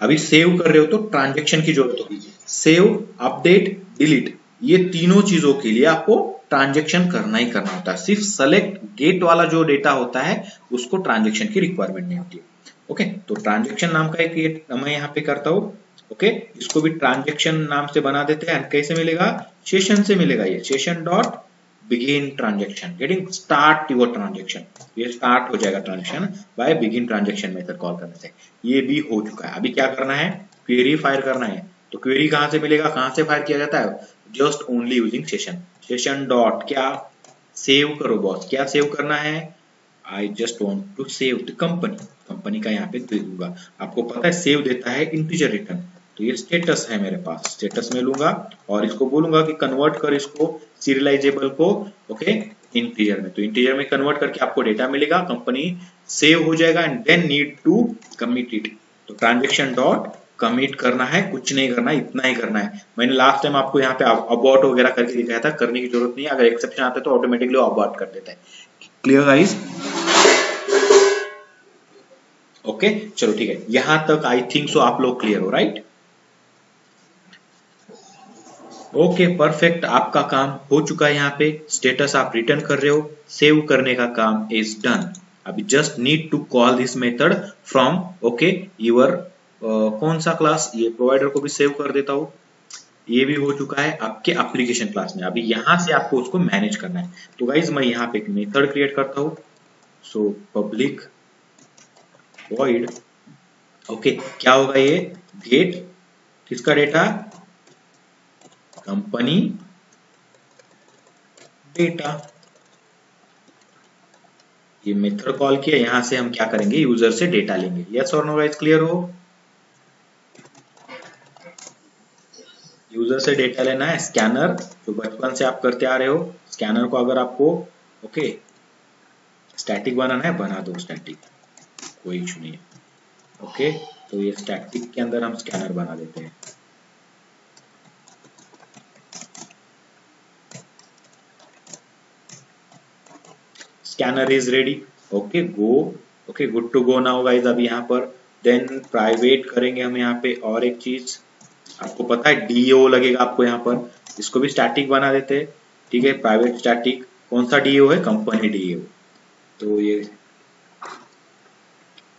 [SPEAKER 1] अभी सेव कर रहे हो तो ट्रांजेक्शन की जरूरत होगी, सेव अपडेट डिलीट, ये तीनों चीजों के लिए आपको ट्रांजेक्शन करना ही करना होता है, सिर्फ सेलेक्ट गेट वाला जो डेटा होता है उसको ट्रांजेक्शन की रिक्वायरमेंट नहीं होती है, ओके। तो ट्रांजेक्शन नाम का एक मैं यहाँ पे करता हूँ, ओके इसको भी ट्रांजेक्शन नाम से बना देते हैं, कैसे मिलेगा, सेशन से मिलेगा, ये session dot begin transaction, getting start your transaction, ये स्टार्ट हो जाएगा transaction by begin transaction method call करने से, ये भी हो चुका है। अभी क्या करना है, क्वेरी फायर करना है, तो क्वेरी कहां से मिलेगा, कहां से फायर किया जाता है, just only using session, session dot क्या सेव करो बॉस, क्या सेव करना है, I just want to save the company, company का यहाँ पे दे दूंगा, आपको पता है सेव देता है इंटीजर रिटर्न, तो ये स्टेटस है मेरे पास, स्टेटस में लूंगा और इसको बोलूंगा कि कन्वर्ट कर इसको सीरियलाइजेबल को, ओके इंटीजर में, तो इंटीजर में कन्वर्ट करके आपको डेटा मिलेगा, कंपनी सेव हो जाएगा and then need to commit it, तो ट्रांजेक्शन डॉट कमिट करना है, कुछ नहीं करना है, इतना ही करना है। मैंने लास्ट टाइम आपको यहाँ पे अबॉर्ट वगैरह करके दिखाया था, करने की जरूरत नहीं है, अगर एक्सेप्शन आता है तो ऑटोमेटिकली अबॉर्ट कर देता है, क्लियर गाइस, ओके चलो ठीक है, यहां तक आई थिंक सो आप लोग क्लियर हो, राइट, ओके परफेक्ट, आपका काम हो चुका है, यहाँ पे स्टेटस आप रिटर्न कर रहे हो, सेव करने का काम इज डन, अभी just need to call this method from okay your कौन सा क्लास, ये प्रोवाइडर को भी सेव कर देता हूँ। ये भी हो चुका है आपके एप्लीकेशन क्लास में। अभी यहां से आपको उसको मैनेज करना है। तो गाइज मैं यहाँ पे एक मेथड क्रिएट करता हूँ। सो पब्लिक वॉइड ओके, क्या होगा ये, गेट किसका डेटा, कंपनी डेटा। ये मेथड कॉल किया, यहां से हम क्या करेंगे, यूजर से डेटा लेंगे। यस और नो गाइस, क्लियर हो। यूजर से डेटा लेना है। स्कैनर जो बचपन से आप करते आ रहे हो, स्कैनर को अगर आपको ओके स्टैटिक बनाना है बना दो, स्टैटिक कोई इशू नहीं है। ओके तो ये स्टैटिक के अंदर हम स्कैनर बना देते हैं। Scanner is ready. Okay go, okay good to go now guys. अभी यहाँ पर देन प्राइवेट करेंगे हम यहाँ पे। और एक चीज आपको पता है डीओ लगेगा आपको यहाँ पर, इसको भी स्टैटिक बना देते हैं। ठीक है, प्राइवेट स्टैटिक कौन सा डीओ है, कंपनी डीओ। तो ये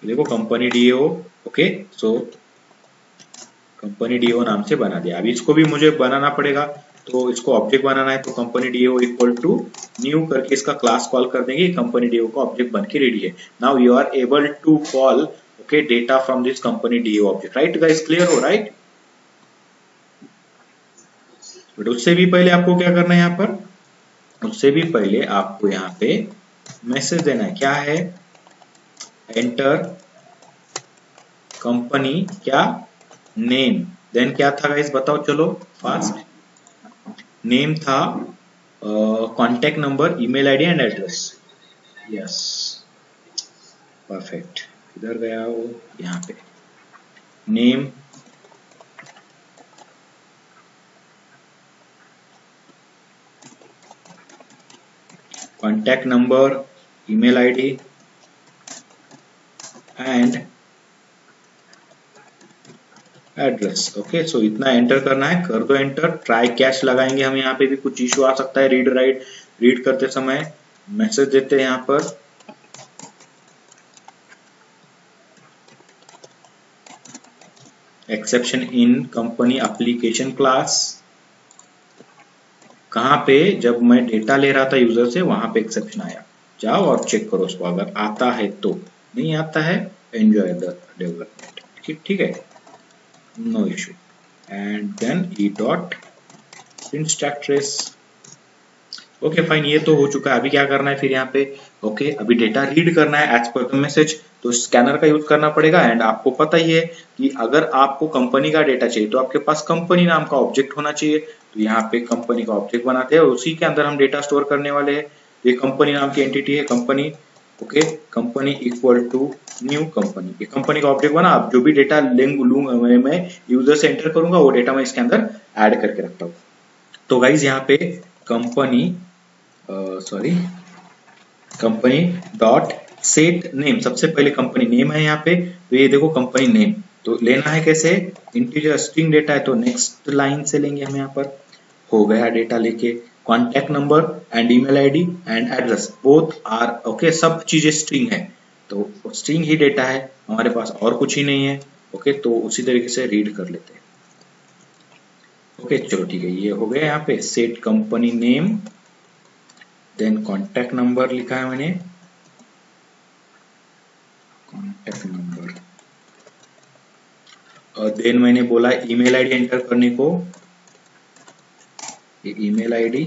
[SPEAKER 1] देखो company DO. Okay so company DO नाम से बना दिया। अभी इसको भी मुझे बनाना पड़ेगा, तो इसको ऑब्जेक्ट बनाना है। तो company DO equal to new करके इसका क्लास कॉल कर देंगे। कंपनी डीओ का ऑब्जेक्ट बन के रेडी है। Now you are able to call okay data from this company DO object, right guys, clear हो राइट। बट उससे भी पहले आपको क्या करना है, यहाँ पर उससे भी पहले आपको यहाँ पे मैसेज देना है। क्या है, एंटर कंपनी क्या नेम, देन क्या था गाइस बताओ, चलो फास्ट। नेम था, contact number, email ID and address. Yes perfect. इधर गया वो, यहाँ पे name, contact number, email ID and address. Okay so इतना एंटर करना है, कर दो एंटर। ट्राई कैश लगाएंगे हम, यहाँ पे भी कुछ इशू आ सकता है रीड राइट, रीड करते समय। मैसेज देते हैं यहाँ पर, exception in company application class. कहाँ पे, जब मैं डेटा ले रहा था यूजर से वहां पे एक्सेप्शन आया। जाओ और चेक करो उसको, अगर आता है तो, नहीं आता है एंजॉय द डेवलपमेंट। ठीक है, no issue. And then E dot print stack trace. Okay fine, ये तो हो चुका है। अभी क्या करना है फिर यहाँ पे, ओके अभी डेटा रीड करना है एज पर द मैसेज, तो स्कैनर का यूज करना पड़ेगा। एंड आपको पता ही है कि अगर आपको कंपनी का डेटा चाहिए तो आपके पास कंपनी नाम का ऑब्जेक्ट होना चाहिए। तो यहाँ पे कंपनी का ऑब्जेक्ट बनाते हैं और उसी के अंदर हम डेटा स्टोर करने वाले हैं। ये कंपनी नाम की एंटिटी है, company. Okay company equal to new company, ये कंपनी का ऑब्जेक्ट बना। अब जो भी डेटा लूंगा मैं यूजर से एंटर करूंगा, वो डेटा मैं इसके अंदर ऐड करके रखता हूँ। तो गाइज यहाँ पे company company dot set name, सबसे पहले कंपनी नेम है यहाँ पे। तो ये देखो कंपनी नेम, तो लेना है कैसे, इंटीजर स्ट्रिंग डेटा है तो नेक्स्ट लाइन से लेंगे हम। यहाँ पर हो गया डेटा लेके, contact number and email ID and address both are okay, सब चीजें स्ट्रिंग है। तो स्ट्रिंग ही डेटा है हमारे पास, और कुछ ही नहीं है। ओके तो उसी तरीके से रीड कर लेते हैं। ओके चलो ठीक है, ये हो गया। यहाँ पे set company name, then contact number लिखा है मैंने, कॉन्टेक्ट नंबर, और देन मैंने बोला ईमेल आईडी एंटर करने को, email ID,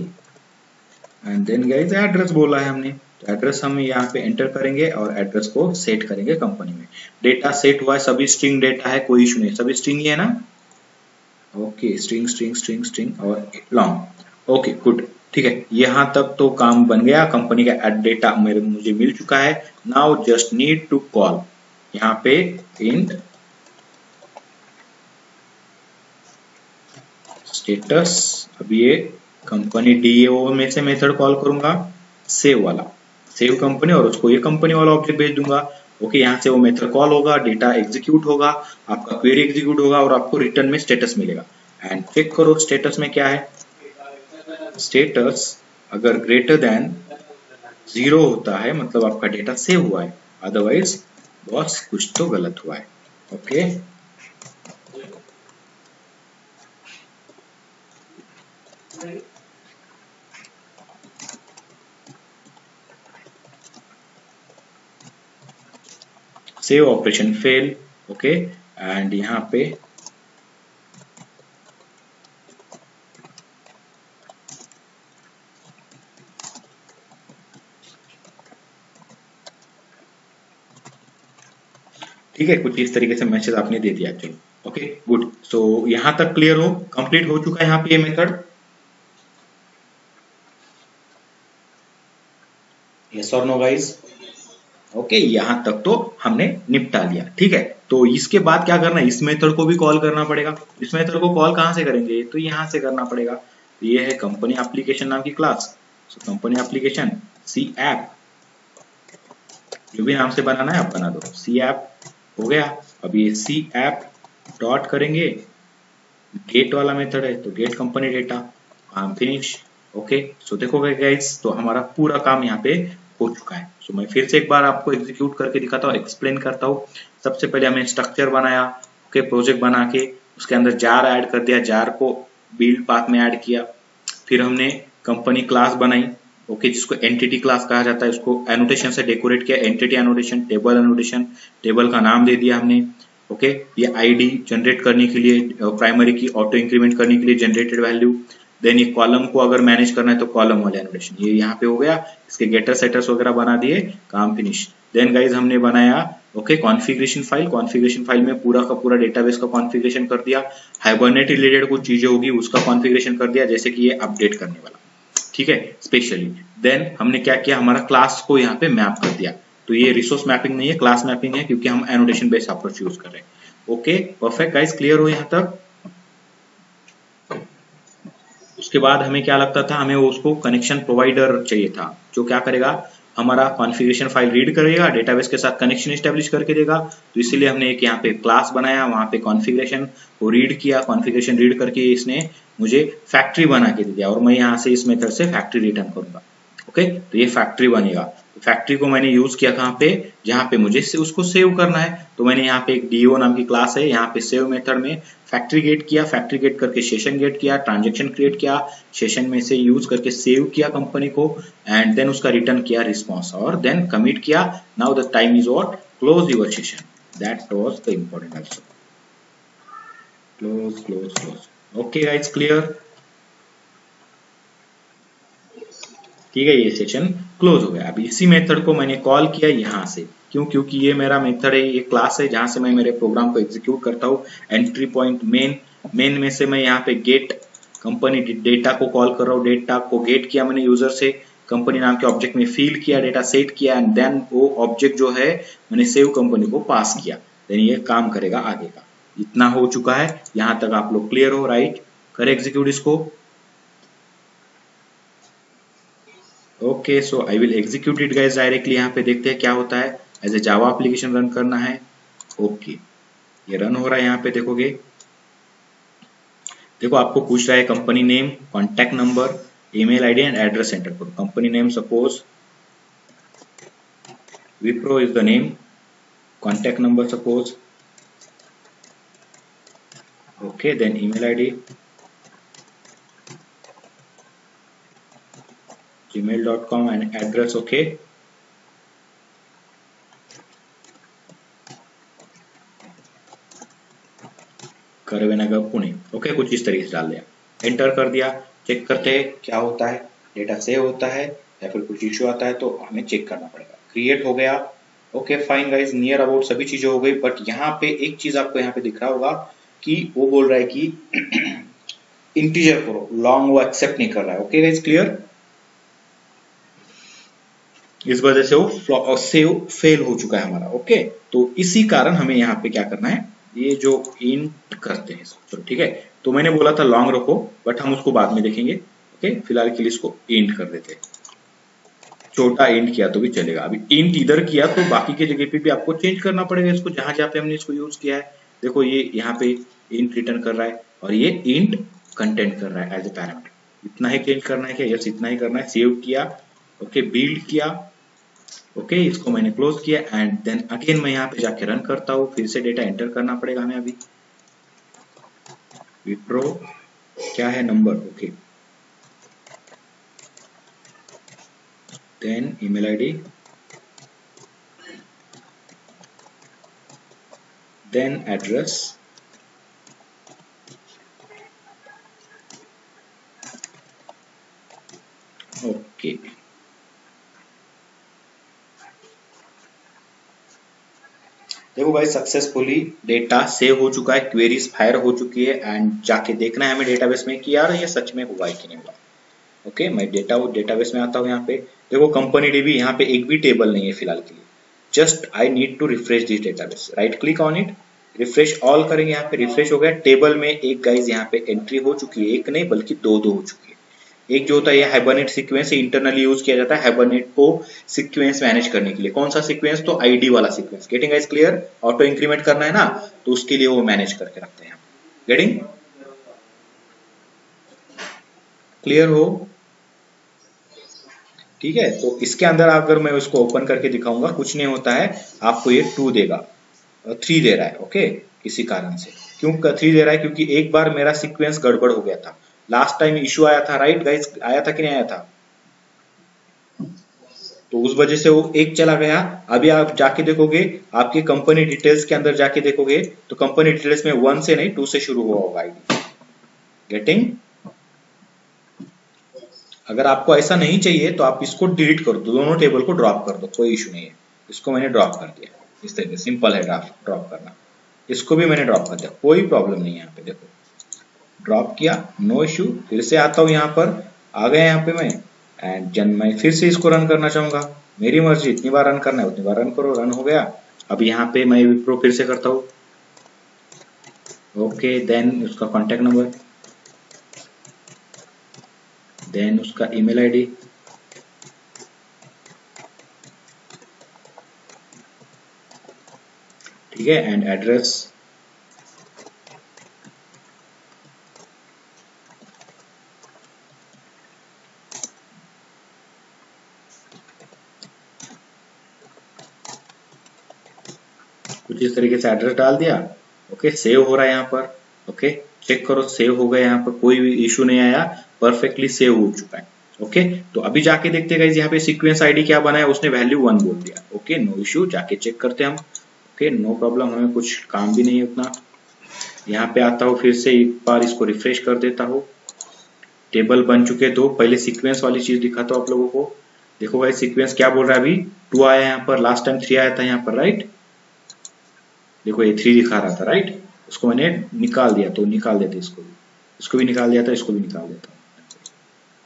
[SPEAKER 1] and then guys address बोला है हमने। तो एड्रेस हम यहाँ पे एंटर करेंगे और एड्रेस को सेट करेंगे कंपनी में। डेटा सेट हुआ है, सभी स्ट्रिंग डेटा है, कोई इशू नहीं, सभी स्ट्रिंग ही है ना। Okay string string string string और लॉन्ग। ओके गुड, ठीक है, यहां तक तो काम बन गया। कंपनी का डेटा मुझे मिल चुका है। Now just need to call यहाँ पे इंट स्टेटस। अब ये कंपनी डीओ में से मेथड कॉल करूंगा, सेव वाला, सेव कंपनी, और उसको ये कंपनी वाला ऑब्जेक्ट भेज दूंगा। ओके यहाँ से वो मेथड कॉल होगा, डेटा एग्जीक्यूट होगा, आपका क्वेरी एग्जीक्यूट होगा और आपको रिटर्न में स्टेटस मिलेगा। एंड चेक करो स्टेटस में क्या है। स्टेटस अगर ग्रेटर देन जीरो होता है मतलब आपका डेटा सेव हुआ है, अदरवाइज बॉस कुछ तो गलत हुआ है। Okay, save operation fail. Okay, and यहाँ पे ठीक है, कुछ इस तरीके से मैसेज आपने दे दिया एक्चुअली। ओके गुड, सो यहाँ तक क्लियर हो, कंप्लीट हो चुका है यहाँ पे ये मेथड। यस और नो गाइस? ओके, यहाँ तक तो हमने निपटा लिया। ठीक है, तो इसके बाद क्या करना है, इस मेथड को भी कॉल करना पड़ेगा। इस मेथड को कॉल कहाँ से करेंगे, तो यहाँ से करना पड़ेगा। तो ये है कंपनी एप्लीकेशन नाम की क्लास। So company application C app, जो भी नाम से बनाना है आप बना दो, सी ऐप हो गया। अब ये सी ऐप डॉट करेंगे, गेट वाला मेथड है तो गेट कंपनी डेटा, काम फिनिश। ओके, सो देखोगे गाइस, तो हमारा पूरा काम यहाँ पे हो चुका है। सो मैं फिर से एक बार आपको एग्जीक्यूट करके दिखाता हूँ, एक्सप्लेन करता हूँ। सबसे पहले हमने स्ट्रक्चर बनाया, ओके, प्रोजेक्ट बना के उसके अंदर जार ऐड कर दिया, जार को बिल्ड पाथ में ऐड किया। फिर हमने कंपनी क्लास बनाई, ओके, जिसको एंटिटी क्लास कहा जाता है। उसको एनोटेशन से डेकोरेट किया, entity annotation, table annotation, table का नाम दे दिया हमने। ओके, ये आईडी जनरेट करने के लिए, प्राइमरी की ऑटो इंक्रीमेंट करने के लिए जनरेटेड वैल्यू। देन ये कॉलम को अगर मैनेज करना है तो कॉलम वाले एनोटेशन, ये यहाँ पे हो गया। इसके गेटर सेटर्स वगैरह बना दिए, काम फिनिश। देन गाइज हमने बनाया okay configuration file, configuration file में पूरा का पूरा डेटाबेस का कॉन्फ़िगरेशन कर दिया। हाइबरनेट रिलेटेड कुछ चीजें होगी उसका कॉन्फ़िगरेशन कर दिया, जैसे कि ये अपडेट करने वाला, ठीक है, स्पेशली। देन हमने क्या किया, हमारा क्लास को यहाँ पे मैप कर दिया। तो ये रिसोर्स मैपिंग नहीं है, क्लास मैपिंग है, क्योंकि हम एनोटेशन बेस्ड अप्रोच यूज कर रहे हैं। ओके परफेक्ट गाइस, क्लियर हो यहाँ तक? उसके बाद हमें क्या लगता था, हमें उसको कनेक्शन प्रोवाइडर चाहिए था, जो क्या करेगा, हमारा कॉन्फ़िगरेशन फाइल रीड करेगा, डेटाबेस के साथ कनेक्शन एस्टेब्लिश करके देगा। तो इसीलिए हमने एक यहाँ पे क्लास बनाया, वहां पे कॉन्फ़िगरेशन को रीड किया, कॉन्फ़िगरेशन रीड करके इसने मुझे फैक्ट्री बना के दे दिया, और मैं यहाँ से इस मेथड से फैक्ट्री रिटर्न करूंगा। ओके, तो ये फैक्ट्री बनेगा। तो फैक्ट्री को मैंने यूज किया कहाँ पे, जहाँ पे मुझे उसको सेव करना है। तो मैंने यहाँ पे एक डीओ नाम की क्लास है, यहाँ पे सेव मेथड में फैक्ट्री गेट किया, फैक्ट्री गेट करके सेशन गेट किया, ट्रांजेक्शन क्रिएट किया, सेशन में से यूज करके सेव किया कंपनी को, एंड देन उसका रिटर्न किया रिस्पॉन्स, और देन कमिट किया। Now the time is what, close your session, that was the important also. Close close close. Okay guys, clear? ठीक है, ये सेशन क्लोज हो गया। अब इसी मेथड को मैंने कॉल किया यहाँ से, क्यों, क्योंकि ये मेरा मेथड है, ये क्लास है जहां से मैं मेरे प्रोग्राम को एग्जीक्यूट करता हूँ। एंट्री पॉइंट मेन, मेन में से मैं यहाँ पे गेट कंपनी डेटा को कॉल कर रहा हूँ। डेटा को गेट किया मैंने यूजर से, कंपनी नाम के ऑब्जेक्ट में फील किया, डेटा सेट किया, एंड देन वो ऑब्जेक्ट जो है मैंने सेव कंपनी को पास किया। देन ये काम करेगा आगे का। इतना हो चुका है, यहाँ तक आप लोग क्लियर हो, राइट? करे एग्जीक्यूट इसको। Okay, so I will execute it guys directly. यहाँ पे देखते हैं क्या होता है। As a Java application run करना है। ओके, ये रन हो रहा है। यहाँ पे देखोगे, देखो आपको पूछ रहा है company name, contact number, email ID and address enter करो। Company name suppose Wipro is the name, contact number suppose, okay, then email ID gmail.com and address, okay, Karvenagar Pune. Okay, कुछ इस तरीके से डाल दिया, एंटर कर दिया। चेक करते हैं क्या होता है, डेटा सेव होता है या फिर कुछ इश्यू आता है, तो हमें चेक करना पड़ेगा। क्रिएट हो गया। Okay fine guys, near about सभी चीजें हो गई, बट यहाँ पे एक चीज आपको यहाँ पे दिख रहा होगा कि वो बोल रहा है कि इंटीजर करो, लॉन्ग वो एक्सेप्ट नहीं कर रहा है। Okay guys, clear? इस वजह से वो सेव फेल हो चुका है हमारा। ओके, तो इसी कारण हमें यहाँ पे क्या करना है, ये जो इंट करते हैं इसको, चलो ठीक है। तो मैंने बोला था लॉन्ग रखो, बट हम उसको बाद में देखेंगे। ओके, फिलहाल के लिए इसको इंट कर देते हैं। छोटा इंट किया तो भी चलेगा। अभी इंट इधर किया तो बाकी के जगह पे भी आपको चेंज करना पड़ेगा इसको, जहां जहां पे हमने इसको यूज किया है। देखो ये यहाँ पे इंट रिटर्न कर रहा है, और ये इंट कंटेंट कर रहा है एज ए पैरामीटर। इतना ही चेंज करना है क्या? यस, इतना ही करना है। सेव किया, ओके बिल्ड किया, ओके इसको मैंने क्लोज किया एंड देन अगेन मैं यहाँ पे जाके रन करता हूँ, फिर से डेटा एंटर करना पड़ेगा हमें अभी। विप्रो क्या है number, okay then email ID, then address, okay देखो भाई सक्सेसफुली डेटा सेव हो चुका है, क्वेरीज फायर हो चुकी है एंड जाके देखना है हमें डेटाबेस में कि यार ये सच में हुआ है कि नहीं हुआ। ओके मैं डेटाबेस में आता हूँ यहाँ पे। देखो कंपनी डीबी यहाँ पे एक भी टेबल नहीं है फिलहाल के लिए। Just I need to refresh this database, right click on it, refresh all करेंगे, यहाँ पे रिफ्रेश हो गया। टेबल में एक गाइज यहाँ पे एंट्री हो चुकी है, एक नहीं बल्कि दो दो हो चुकी है। एक जो होता है ये हाइबरनेट सीक्वेंस इंटरनली यूज किया जाता है हाइबरनेट को सीक्वेंस मैनेज करने के लिए। कौन सा सीक्वेंस, तो आईडी वाला sequence. Getting guys clear, auto increment करना है ना, तो उसके लिए वो मैनेज करके रखते हैं। गेटिंग क्लियर हो, ठीक है। तो इसके अंदर अगर मैं उसको ओपन करके दिखाऊंगा कुछ नहीं होता है, आपको ये 2 देगा, 3 दे रहा है, ओके किसी कारण से। क्यों 3 दे रहा है, क्योंकि एक बार मेरा सीक्वेंस गड़बड़ हो गया था, लास्ट टाइम इशू आया था, राइट गाइस आया था कि नहीं आया था, तो उस वजह से वो एक चला गया। अभी आप जाके देखोगे आपके कंपनी डिटेल्स के अंदर जाके देखोगे तो कंपनी डिटेल्स में 1 से नहीं 2 से शुरू हुआ होगा आईडी। गेटिंग, अगर आपको ऐसा नहीं चाहिए तो आप इसको डिलीट कर दो, दोनों टेबल को ड्रॉप कर दो, कोई इशू नहीं है। इसको मैंने ड्रॉप कर दिया, इस तरीके सिंपल है ड्रॉप करना। इसको भी मैंने ड्रॉप कर दिया, कोई प्रॉब्लम नहीं है। यहाँ पे देखो ड्रॉप किया, नो इश्यू। फिर से आता हूँ यहाँ पर, आ गया यहाँ पे मैं एंड जन मैं फिर से इसको रन करना चाहूंगा। मेरी मर्जी, इतनी बार रन करना है उतनी बार रन करो, रन हो गया। अब यहाँ पे मैं विप्रो फिर से करता हूँ, ओके देन उसका कॉन्टेक्ट नंबर, देन उसका ईमेल आईडी, ठीक है एंड एड्रेस, कुछ इस तरीके से एड्रेस डाल दिया। ओके सेव हो रहा है यहाँ पर, ओके चेक करो सेव हो गया, यहाँ पर कोई भी इशू नहीं आया, परफेक्टली सेव हो चुका है। ओके तो अभी जाके देखते हैं यहाँ पे सीक्वेंस आईडी क्या बना है, उसने वैल्यू 1 बोल दिया। ओके नो इशू, जाके चेक करते हैं हम। ओके नो प्रॉब्लम, हमें कुछ काम भी नहीं है उतना। यहाँ पे आता हूँ, फिर से एक बार इसको रिफ्रेश कर देता हूँ। टेबल बन चुके दो, पहले सीक्वेंस वाली चीज दिखाता हूँ आप लोगों को। देखो भाई सीक्वेंस क्या बोल रहा है, अभी 2 आया यहाँ पर, लास्ट टाइम 3 आया था यहाँ पर, राइट। देखो ये 3 दिखा रहा था, राइट। उसको मैंने निकाल दिया, तो निकाल देते इसको भी निकाल दिया था, इसको भी निकाल देता हूँ।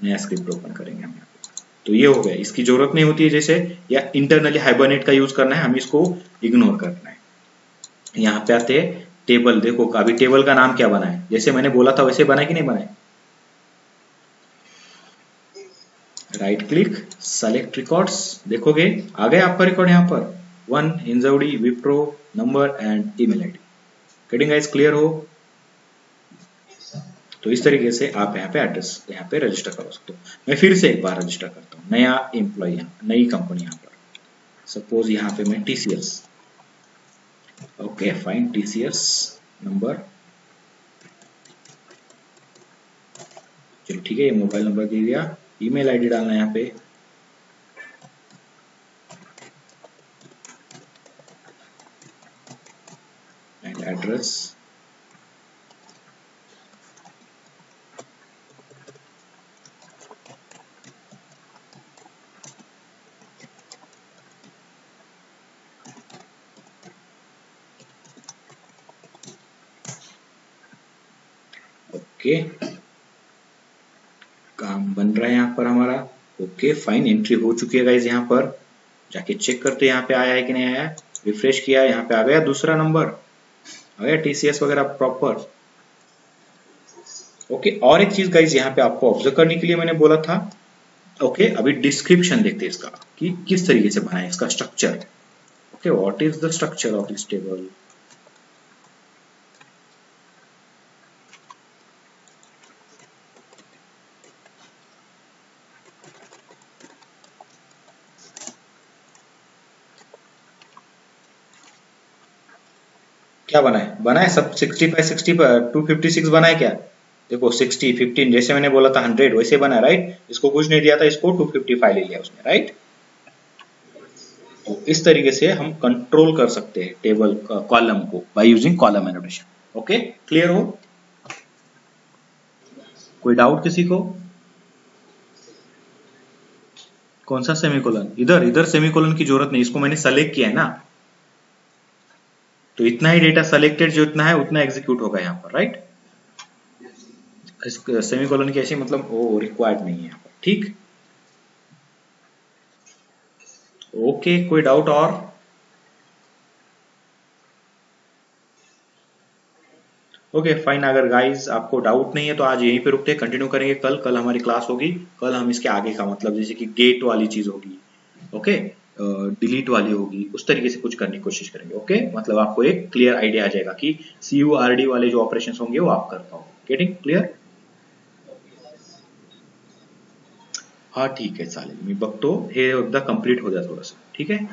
[SPEAKER 1] नया स्क्रिप्ट ओपन करेंगे हम यहाँ पे। तो ये हो गया, इसकी जरूरत नहीं होती है जैसे, या इंटरनली हाइबरनेट का यूज करना है, हम इसको इग्नोर करना है। यहाँ पे आते हैं टेबल, देखो अभी टेबल का नाम क्या बना है, जैसे मैंने बोला था वैसे बना है कि नहीं बना है। राइट क्लिक, सेलेक्ट रिकॉर्ड्स, देखोगे आ गया आपका रिकॉर्ड यहाँ पर, 1 Hinjewadi Wipro number and email ID. Getting guys clear हो। तो इस तरीके से आप यहाँ पे एड्रेस यहाँ पे रजिस्टर कर सकते हो। मैं फिर से एक बार रजिस्टर करता हूँ, नया एम्प्लॉय, नई कंपनी यहाँ पर, सपोज यहाँ पे मैं TCS, okay fine TCS number, चलो ठीक है ये मोबाइल नंबर दे दिया। ईमेल आईडी डालना है यहाँ पे, एंड एड्रेस, ओके काम बन रहा है यहाँ पर हमारा। ओके फाइन एंट्री हो चुकी है गाइज, यहाँ पर जाके चेक करते हैं यहाँ पे आया है कि नहीं आया। रिफ्रेश किया, यहाँ पे आ गया दूसरा नंबर, आ गया टीसीएस वगैरह प्रॉपर। ओके और एक चीज गाइज यहाँ पे आपको ऑब्जर्व करने के लिए मैंने बोला था। ओके अभी डिस्क्रिप्शन देखते हैं इसका कि किस तरीके से बना है इसका structure. Okay what is the structure of this table. क्या बनाए सब 65 60 पर 256 बनाए क्या? देखो 60 15 जैसे मैंने बोला था 100 वैसे बना, राइट। इसको कुछ नहीं दिया था, इसको 255 ले लिया उसने, राइट। तो इस तरीके से हम कंट्रोल कर सकते हैं टेबल कॉलम को by using column annotation. Okay, clear हो? कोई डाउट किसी को? कौन सा सेमीकोलन? इधर इधर सेमीकोलन की जरूरत नहीं, इसको मैंने सेलेक्ट किया है ना, तो इतना ही डेटा सेलेक्टेड जो इतना है उतना एग्जीक्यूट होगा यहाँ पर, राइट। सेमीकोलन की ऐसी मतलब वो रिक्वायर्ड नहीं है यहाँ पर, ठीक। ओके, कोई डाउट और? ओके फाइन, अगर गाइस आपको डाउट नहीं है तो आज यहीं पे रुकते हैं, कंटिन्यू करेंगे कल। कल हमारी क्लास होगी, कल हम इसके आगे का मतलब जैसे कि गेट वाली चीज होगी, ओके, डिलीट वाली होगी, उस तरीके से कुछ करने की कोशिश करेंगे। ओके, मतलब आपको एक क्लियर आइडिया आ जाएगा कि CURD वाले जो ऑपरेशन होंगे वो आप कर पाओगे। Getting clear? हा ठीक आहे, चालेल, मी बघतो हे एकदा कंप्लीट हो द्या थोडंसं, ठीक आहे।